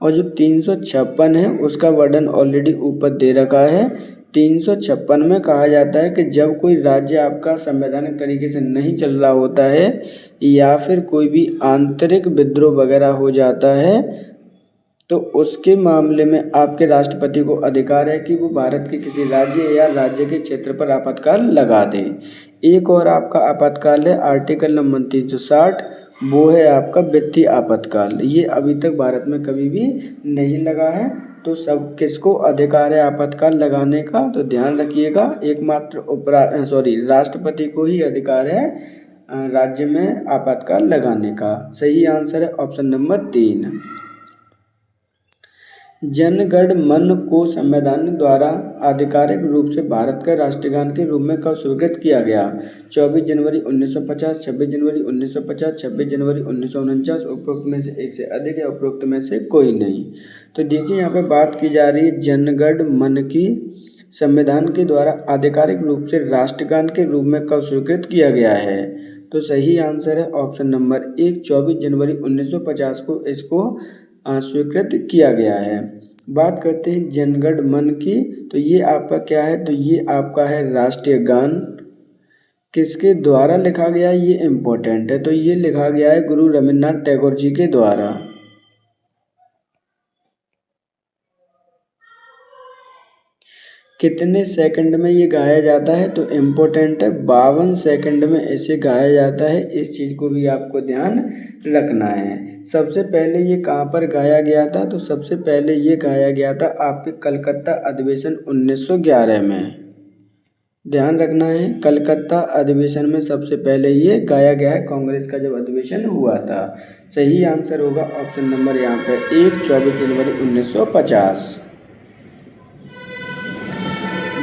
A: और जो 356 है उसका वर्णन ऑलरेडी ऊपर दे रखा है। 356 में कहा जाता है कि जब कोई राज्य आपका संवैधानिक तरीके से नहीं चल रहा होता है या फिर कोई भी आंतरिक विद्रोह वगैरह हो जाता है तो उसके मामले में आपके राष्ट्रपति को अधिकार है कि वो भारत के किसी राज्य या राज्य के क्षेत्र पर आपातकाल लगा दे। एक और आपका आपातकाल है आर्टिकल नंबर 360, वो है आपका वित्तीय आपातकाल। ये अभी तक भारत में कभी भी नहीं लगा है। तो सब किसको अधिकार है आपातकाल लगाने का, तो ध्यान रखिएगा एकमात्र राष्ट्रपति को ही अधिकार है राज्य में आपातकाल लगाने का। सही आंसर है ऑप्शन नंबर 3। जनगण मन को संविधान द्वारा आधिकारिक रूप से भारत का राष्ट्रगान के रूप में कब स्वीकृत किया गया? 24 जनवरी 1950, 26 जनवरी 1950, 26 जनवरी 1949। उपरोक्त में से एक से अधिक या उपरोक्त में से कोई नहीं। तो देखिए यहाँ पे बात की जा रही है जनगण मन की संविधान के द्वारा आधिकारिक रूप से राष्ट्रगान के रूप में कब स्वीकृत किया गया है? तो सही आंसर है ऑप्शन नंबर 1, 24 जनवरी 1950 को इसको स्वीकृत किया गया है। बात करते हैं जनगण मन की, तो ये आपका क्या है? तो ये आपका है राष्ट्रीय गान। किसके द्वारा लिखा गया है ये इम्पोर्टेंट है। तो ये लिखा गया है गुरु रविन्द्रनाथ टैगोर जी के द्वारा। कितने सेकंड में ये गाया जाता है? तो इम्पोर्टेंट है 52 सेकंड में इसे गाया जाता है। इस चीज़ को भी आपको ध्यान रखना है। सबसे पहले ये कहाँ पर गाया गया था? तो सबसे पहले ये गाया गया था आपके कलकत्ता अधिवेशन 1911 में। ध्यान रखना है कलकत्ता अधिवेशन में सबसे पहले ये गाया गया है, कांग्रेस का जब अधिवेशन हुआ था। सही आंसर होगा ऑप्शन नंबर यहाँ पे 1, 24 जनवरी 1950।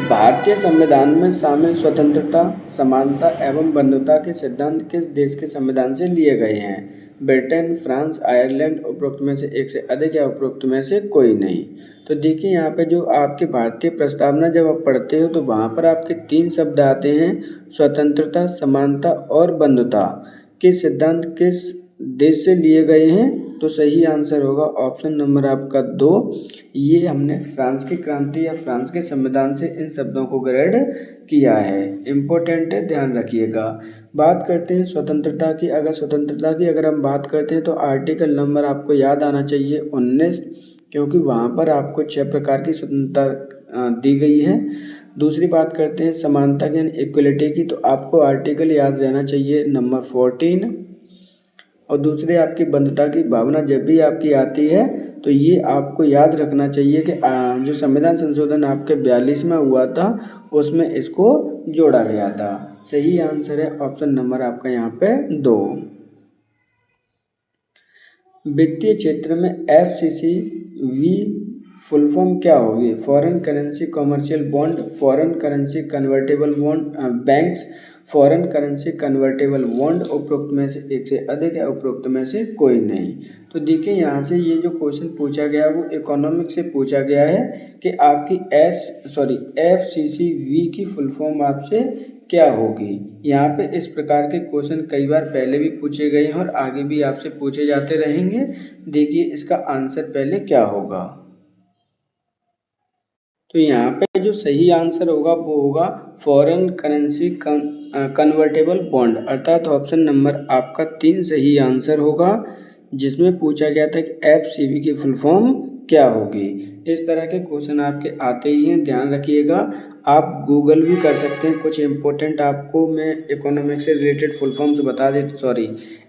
A: भारतीय संविधान में शामिल स्वतंत्रता, समानता एवं बंधुता के सिद्धांत किस देश के संविधान से लिए गए हैं? Britain, France, Ireland. उपरोक्त में से एक से अधिक या उपरोक्त में से कोई नहीं। तो देखिए यहाँ पे जो आपके भारतीय प्रस्तावना जब आप पढ़ते हो तो वहाँ पर आपके 3 शब्द आते हैं, स्वतंत्रता, समानता और बंधुता के सिद्धांत किस देश से लिए गए हैं? तो सही आंसर होगा ऑप्शन नंबर आपका 2। ये हमने फ्रांस की क्रांति या फ्रांस के संविधान से इन शब्दों को ग्रेड किया है। इम्पोर्टेंट है, ध्यान रखिएगा। बात करते हैं स्वतंत्रता की। अगर हम बात करते हैं तो आर्टिकल नंबर आपको याद आना चाहिए 19, क्योंकि वहाँ पर आपको 6 प्रकार की स्वतंत्रता दी गई है। दूसरी बात करते हैं समानता की यानी इक्वलिटी की, तो आपको आर्टिकल याद रहना चाहिए नंबर 14। और दूसरे आपकी बंधुता की भावना जब भी आपकी आती है तो ये आपको याद रखना चाहिए कि जो संविधान संशोधन आपके 42 में हुआ था उसमें इसको जोड़ा गया था। सही आंसर है ऑप्शन नंबर आपका यहाँ पे 2। वित्तीय क्षेत्र में FCCV फुल फॉर्म क्या होगी? Foreign currency commercial bond, foreign currency convertible bond, banks, foreign currency convertible bond. उपरोक्त में से एक से अधिक या उपरोक्त में से कोई नहीं। तो देखिए यहाँ से ये जो क्वेश्चन पूछा गया वो इकोनॉमिक्स से पूछा गया है कि आपकी FCCV की फुल फॉर्म आपसे क्या होगी। यहाँ पे इस प्रकार के क्वेश्चन कई बार पहले भी पूछे गए हैं और आगे भी आपसे पूछे जाते रहेंगे। देखिए इसका आंसर पहले क्या होगा। तो यहाँ पे जो सही आंसर होगा वो होगा फॉरेन करेंसी कन्वर्टेबल बॉन्ड, अर्थात ऑप्शन नंबर आपका 3 सही आंसर होगा, जिसमें पूछा गया था कि FCCV की फुल फॉर्म क्या होगी। इस तरह के क्वेश्चन आपके आते ही हैं, ध्यान रखिएगा। आप गूगल भी कर सकते हैं। कुछ इंपॉर्टेंट आपको मैं इकोनॉमिक्स से related full forms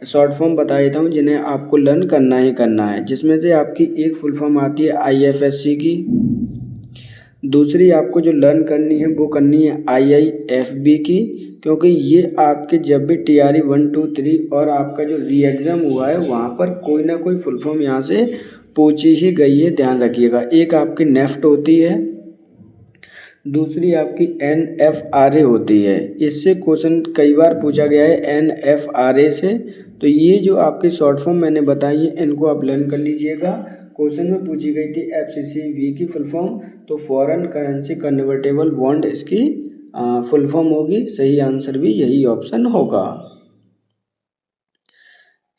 A: short form बता देता हूँ जिन्हें आपको लर्न करना ही करना है। जिसमें से आपकी एक फुल फॉर्म आती है IFSC की, दूसरी आपको जो लर्न करनी है वो करनी है IIFB की, क्योंकि ये आपके जब भी TRE 1, 2, 3 और आपका जो री एग्ज़ाम हुआ है वहाँ पर कोई ना कोई फुल फॉर्म यहाँ से पूछी ही गई है, ध्यान रखिएगा। एक आपकी नेफ्ट होती है, दूसरी आपकी NFRA होती है। इससे क्वेश्चन कई बार पूछा गया है NFRA से। तो ये जो आपकी शॉर्ट फॉर्म मैंने बताई है इनको आप लर्न कर लीजिएगा। क्वेश्चन में पूछी गई थी FCCV की फुल फॉर्म, तो फॉरेन करेंसी कन्वर्टेबल बॉन्ड इसकी फुल फॉर्म होगी। सही आंसर भी यही ऑप्शन होगा।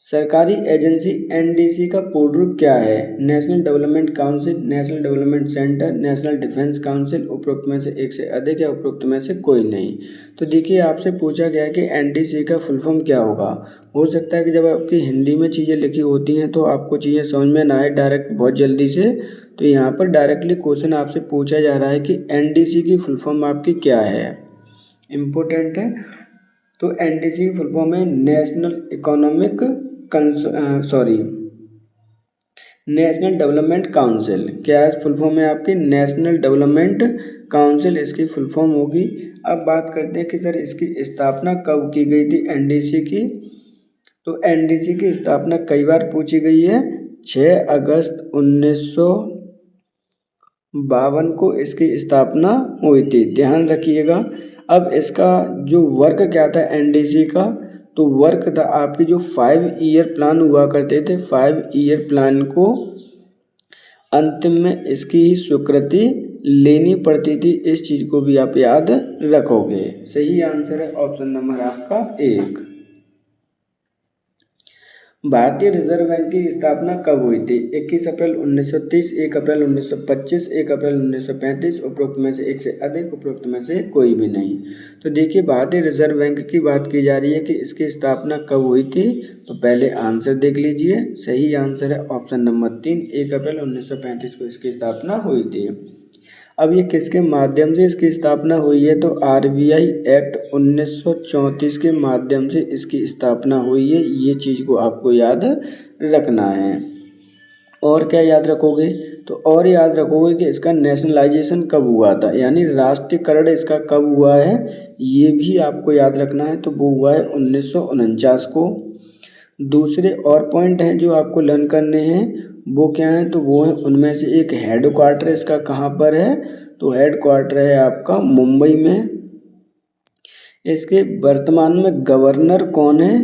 A: सरकारी एजेंसी एनडीसी का पूर्ण रूप क्या है? National development council, national development centre, national defence council, उपरोक्त में से एक से अधिक या उपरोक्त में से कोई नहीं। तो देखिए आपसे पूछा गया है कि एनडीसी का फुल फॉर्म क्या होगा। हो सकता है कि जब आपकी हिंदी में चीज़ें लिखी होती हैं तो आपको चीज़ें समझ में ना आए डायरेक्ट बहुत जल्दी से, तो यहाँ पर डायरेक्टली क्वेश्चन आपसे पूछा जा रहा है कि एनडीसी की फुल फॉर्म आपकी क्या है, इम्पोर्टेंट है। तो एनडीसी की फुल फॉर्म है national economic national development council. क्या है फुल फॉर्म है आपकी? नेशनल डेवलपमेंट काउंसिल इसकी फुल फॉर्म होगी। अब बात करते हैं कि सर इसकी स्थापना कब की गई थी एनडीसी की। तो एनडीसी की स्थापना कई बार पूछी गई है। 6 अगस्त 1952 को इसकी स्थापना हुई थी, ध्यान रखिएगा। अब इसका जो वर्क क्या था एनडीसी का, तो वर्क था आपकी जो 5 ईयर प्लान हुआ करते थे, 5 ईयर प्लान को अंतिम में इसकी ही स्वीकृति लेनी पड़ती थी। इस चीज़ को भी आप याद रखोगे। सही आंसर है ऑप्शन नंबर आपका 1। भारतीय रिजर्व बैंक की स्थापना कब हुई थी? 21 अप्रैल 1930, 1 अप्रैल 1925, 1 अप्रैल 1935, उपरोक्त में से एक से अधिक, उपरोक्त में से कोई भी नहीं। तो देखिए भारतीय रिजर्व बैंक की बात की जा रही है कि इसकी स्थापना कब हुई थी, तो पहले आंसर देख लीजिए। सही आंसर है ऑप्शन नंबर 3, 1 अप्रैल 1935 को इसकी स्थापना हुई थी। अब ये किसके माध्यम से इसकी स्थापना हुई है? तो आरबीआई एक्ट 1934 के माध्यम से इसकी स्थापना हुई है। ये चीज़ को आपको याद रखना है। और क्या याद रखोगे? तो और याद रखोगे कि इसका नेशनलाइजेशन कब हुआ था, यानी राष्ट्रीयकरण इसका कब हुआ है, ये भी आपको याद रखना है। तो वो हुआ है 1949 को। दूसरे और पॉइंट हैं जो आपको लर्न करने हैं, वो क्या हैं? तो वो है उनमें से एक हेड क्वार्टर इसका कहाँ पर है? तो हेड क्वार्टर है आपका मुंबई में। इसके वर्तमान में गवर्नर कौन है?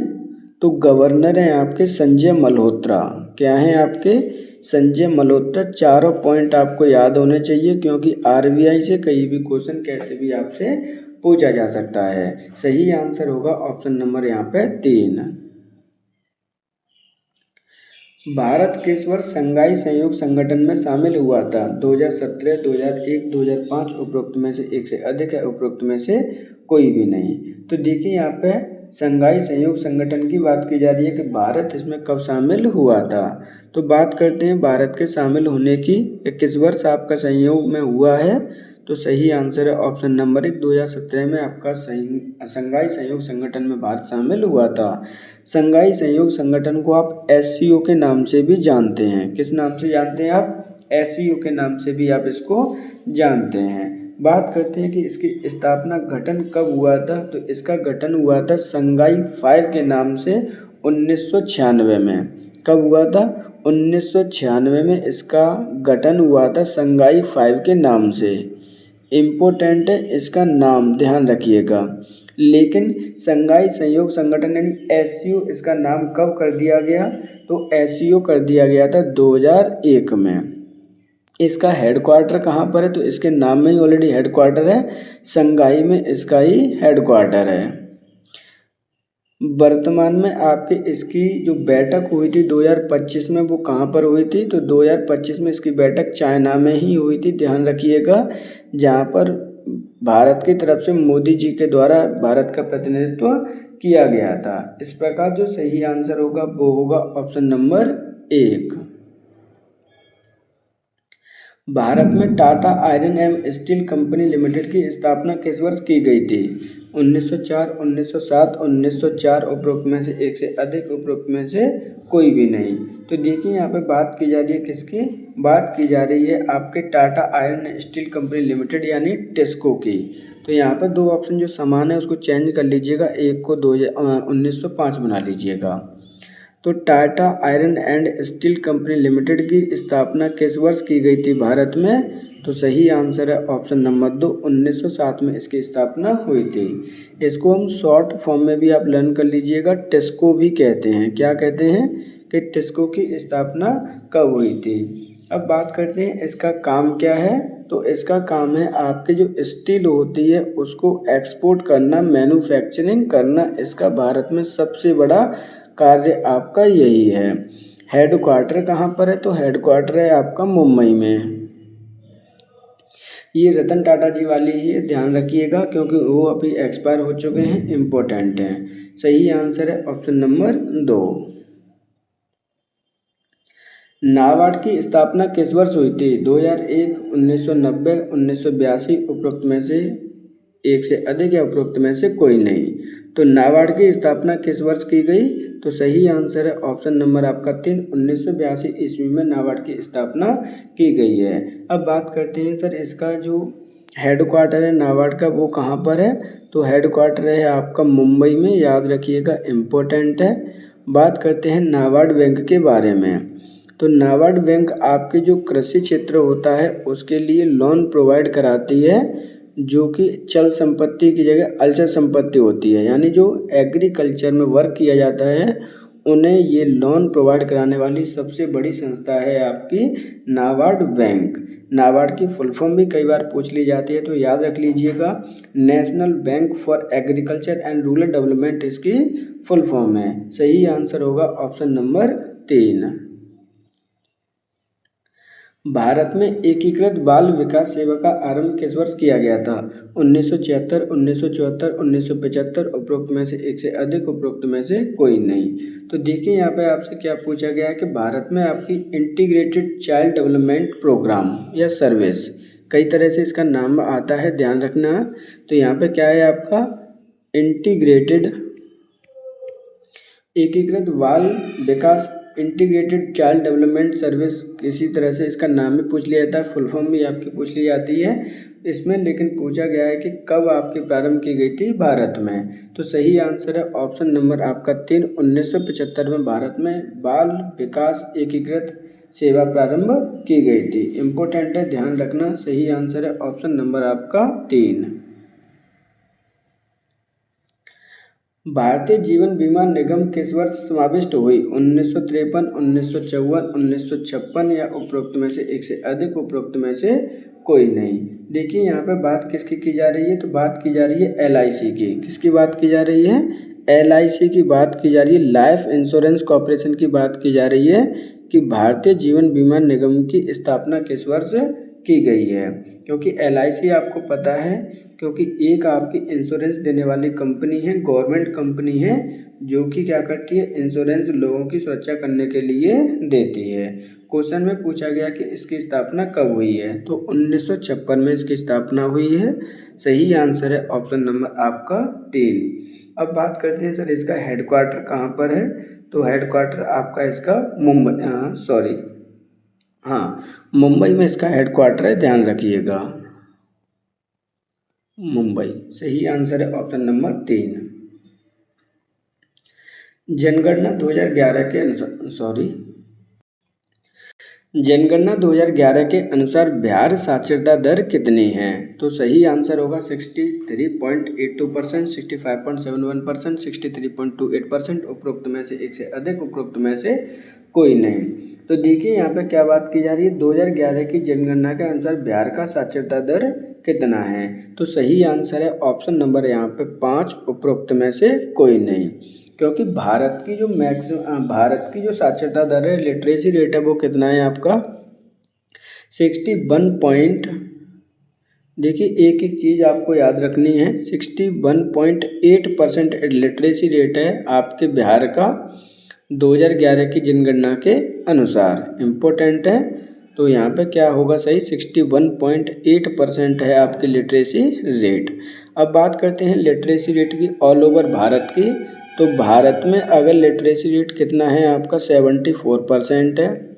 A: तो गवर्नर हैं आपके संजय मल्होत्रा। क्या हैं आपके? संजय मल्होत्रा। चारों पॉइंट आपको याद होने चाहिए क्योंकि आरबीआई से कहीं भी क्वेश्चन कैसे भी आपसे पूछा जा सकता है। सही आंसर होगा ऑप्शन नंबर यहाँ पे 3। भारत किस वर्ष संघाई सहयोग संगठन में शामिल हुआ था? 2017, 2001, 2005, उपरोक्त में से एक से अधिक है, उपरोक्त में से कोई भी नहीं। तो देखिए यहाँ पे संघाई सहयोग संगठन की बात की जा रही है कि भारत इसमें कब शामिल हुआ था। तो बात करते हैं भारत के शामिल होने की, किस वर्ष आपका सहयोग में हुआ है। तो सही आंसर है ऑप्शन नंबर 1, 2017 में आपका संघाई सहयोग संगठन में भारत शामिल हुआ था। संघाई सहयोग संगठन को आप एससीओ के नाम से भी जानते हैं। किस नाम से जानते हैं आप? एससीओ के नाम से भी आप इसको जानते हैं। बात करते हैं कि इसकी स्थापना गठन कब हुआ था। तो इसका गठन हुआ था संघाई 5 के नाम से 1996 में। कब हुआ था? 1996 में इसका गठन हुआ था संघाई 5 के नाम से। इम्पोर्टेंट है इसका नाम, ध्यान रखिएगा। लेकिन संघाई सहयोग संगठन यानी एससीओ इसका नाम कब कर दिया गया? तो एससीओ कर दिया गया था 2001 में। इसका हेडक्वार्टर कहाँ पर है? तो इसके नाम में ही ऑलरेडी हेडक्वार्टर है, संघाई में इसका ही हेडक्वार्टर है। वर्तमान में आपके इसकी जो बैठक हुई थी 2025 में, वो कहाँ पर हुई थी? तो 2025 में इसकी बैठक चाइना में ही हुई थी, ध्यान रखिएगा। जहाँ पर भारत की तरफ से मोदी जी के द्वारा भारत का प्रतिनिधित्व किया गया था। इस प्रकार जो सही आंसर होगा वो होगा ऑप्शन नंबर 1। भारत में टाटा आयरन एवं स्टील कंपनी लिमिटेड की स्थापना किस वर्ष की गई थी? 1904, 1907, 1904, उपरोक्त में से एक से अधिक, उपरोक्त में से कोई भी नहीं। तो देखिए यहाँ पे बात की जा रही है किसकी? बात की जा रही है आपके Tata iron steel company limited यानी टिस्को की। तो यहाँ पर दो ऑप्शन जो समान है उसको चेंज कर लीजिएगा, एक को 1905 बना लीजिएगा। तो Tata iron and steel company limited की स्थापना किस वर्ष की गई थी भारत में? तो सही आंसर है ऑप्शन नंबर 2, 1907 में इसकी स्थापना हुई थी। इसको हम शॉर्ट फॉर्म में भी आप लर्न कर लीजिएगा, टिस्को भी कहते हैं। क्या कहते हैं? कि टिस्को की स्थापना कब हुई थी। अब बात करते हैं इसका काम क्या है। तो इसका काम है आपकी जो स्टील होती है उसको एक्सपोर्ट करना, मैन्युफैक्चरिंग करना। इसका भारत में सबसे बड़ा कार्य आपका यही है। हेडक्वार्टर कहाँ पर है, तो हेडक्वार्टर है आपका मुंबई में। ये रतन टाटा जी वाली ही है, ध्यान रखिएगा, क्योंकि वो अभी एक्सपायर हो चुके हैं, इम्पोर्टेंट हैं। सही आंसर है ऑप्शन नंबर 2। नाबार्ड की स्थापना किस वर्ष हुई थी? 2001, 1990, 1982, उपरोक्त में से एक से अधिक या उपरोक्त में से कोई नहीं। तो नाबार्ड की स्थापना किस वर्ष की गई? तो सही आंसर है ऑप्शन नंबर आपका 3, 1982 ईस्वी में नाबार्ड की स्थापना की गई है। अब बात करते हैं सर इसका जो हेडक्वार्टर है नाबार्ड का वो कहाँ पर है। तो हेडक्वार्टर है आपका मुंबई में, याद रखिएगा, इम्पोर्टेंट है। बात करते हैं नाबार्ड बैंक के बारे में। तो नाबार्ड बैंक आपके जो कृषि क्षेत्र होता है उसके लिए लोन प्रोवाइड कराती है, जो कि चल संपत्ति की जगह अचल संपत्ति होती है। यानी जो एग्रीकल्चर में वर्क किया जाता है उन्हें ये लोन प्रोवाइड कराने वाली सबसे बड़ी संस्था है आपकी नाबार्ड बैंक। नाबार्ड की फुल फॉर्म भी कई बार पूछ ली जाती है, तो याद रख लीजिएगा, national bank for agriculture and rural development इसकी फुल फॉर्म है। सही आंसर होगा ऑप्शन नंबर 3। भारत में एकीकृत बाल विकास सेवा का आरंभ किस वर्ष किया गया था? 1976, 1974, 1975, उपरोक्त में से एक से अधिक, उपरोक्त में से कोई नहीं। तो देखिए यहाँ पे आपसे क्या पूछा गया है कि भारत में आपकी इंटीग्रेटेड चाइल्ड डेवलपमेंट प्रोग्राम या सर्विस, कई तरह से इसका नाम आता है, ध्यान रखना। तो यहाँ पे क्या है आपका इंटीग्रेटेड एकीकृत बाल विकास इंटीग्रेटेड चाइल्ड डेवलपमेंट सर्विस, किसी तरह से इसका नाम भी पूछ लिया जाता है, फुल फॉर्म भी आपकी पूछ ली जाती है इसमें, लेकिन पूछा गया है कि कब आपकी प्रारंभ की गई थी भारत में। तो सही आंसर है ऑप्शन नंबर आपका 3, 1975 में भारत में बाल विकास एकीकृत सेवा प्रारंभ की गई थी। इम्पोर्टेंट है, ध्यान रखना। सही आंसर है ऑप्शन नंबर आपका 3। भारतीय जीवन बीमा निगम किस वर्ष समाविष्ट हुई? 1953, 1954, 1956 या उपरोक्त में से एक से अधिक, उपरोक्त में से कोई नहीं। देखिए यहाँ पे बात किसकी की जा रही है, तो बात की जा रही है LIC की। किसकी बात की जा रही है? LIC की बात की जा रही है, लाइफ इंश्योरेंस कॉर्पोरेशन की बात की जा रही है कि भारतीय जीवन बीमा निगम की स्थापना किस वर्ष की गई है। क्योंकि LIC आपको पता है, क्योंकि एक आपकी इंश्योरेंस देने वाली कंपनी है, गवर्नमेंट कंपनी है, जो कि क्या करती है, इंश्योरेंस लोगों की सुरक्षा करने के लिए देती है। क्वेश्चन में पूछा गया कि इसकी स्थापना कब हुई है, तो 1956 में इसकी स्थापना हुई है। सही आंसर है ऑप्शन नंबर आपका 3। अब बात करते हैं सर इसका हेडक्वार्टर कहाँ पर है। तो हेडक्वार्टर आपका इसका मुंबई में इसका हेडक्वार्टर है, ध्यान रखिएगा, मुंबई। सही आंसर है ऑप्शन नंबर 3। जनगणना 2011 के अनुसार जनगणना 2011 के अनुसार बिहार साक्षरता दर कितनी है? तो सही आंसर होगा 63.82%, 65.71%, 63.28%, उपरोक्त में से एक से अधिक, उपरोक्त में से कोई नहीं। तो देखिए यहाँ पे क्या बात की जा रही है, 2011 की जनगणना के अनुसार बिहार का साक्षरता दर कितना है। तो सही आंसर है ऑप्शन नंबर यहाँ पे 5, उपरोक्त में से कोई नहीं। क्योंकि भारत की जो साक्षरता दर है, लिटरेसी रेट है, वो कितना है आपका 61 देखिए एक एक चीज़ आपको याद रखनी है, 61.8% लिटरेसी रेट है आपके बिहार का 2011 की जनगणना के अनुसार। इम्पोर्टेंट है, तो यहाँ पे क्या होगा सही, 61.8% है आपकी लिटरेसी रेट। अब बात करते हैं लिटरेसी रेट की ऑल ओवर भारत की। तो भारत में अगर लिटरेसी रेट कितना है आपका 74% है।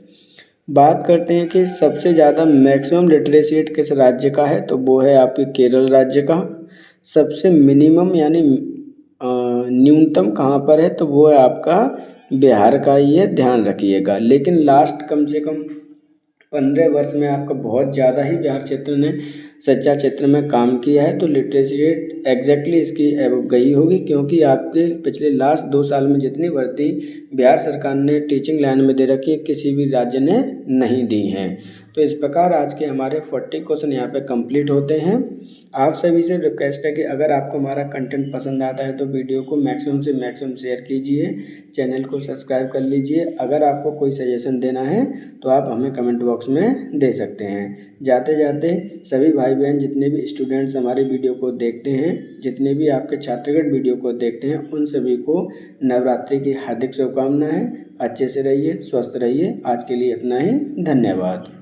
A: बात करते हैं कि सबसे ज़्यादा मैक्सिमम लिटरेसी रेट किस राज्य का है, तो वो है आपके केरल राज्य का। सबसे मिनिमम यानी न्यूनतम कहाँ पर है, तो वो है आपका बिहार का ही है, ध्यान रखिएगा। लेकिन लास्ट कम से कम 15 वर्ष में आपका बहुत ज़्यादा ही बिहार क्षेत्र ने शिक्षा क्षेत्र में काम किया है तो लिटरेसी रेट एग्जैक्टली इसकी एबव गई होगी, क्योंकि आपके पिछले लास्ट 2 साल में जितनी भर्ती बिहार सरकार ने टीचिंग लाइन में दे रखी है किसी भी राज्य ने नहीं दी हैं। तो इस प्रकार आज के हमारे 40 क्वेश्चन यहाँ पे कंप्लीट होते हैं। आप सभी से रिक्वेस्ट है कि अगर आपको हमारा कंटेंट पसंद आता है तो वीडियो को मैक्सिमम से मैक्सिमम शेयर कीजिए, चैनल को सब्सक्राइब कर लीजिए। अगर आपको कोई सजेशन देना है तो आप हमें कमेंट बॉक्स में दे सकते हैं। जाते जाते सभी भाई बहन जितने भी स्टूडेंट्स हमारे वीडियो को देखते हैं, जितने भी आपके छात्रगण वीडियो को देखते हैं, उन सभी को नवरात्रि की हार्दिक शुभकामनाएं। अच्छे से रहिए, स्वस्थ रहिए। आज के लिए इतना ही, धन्यवाद।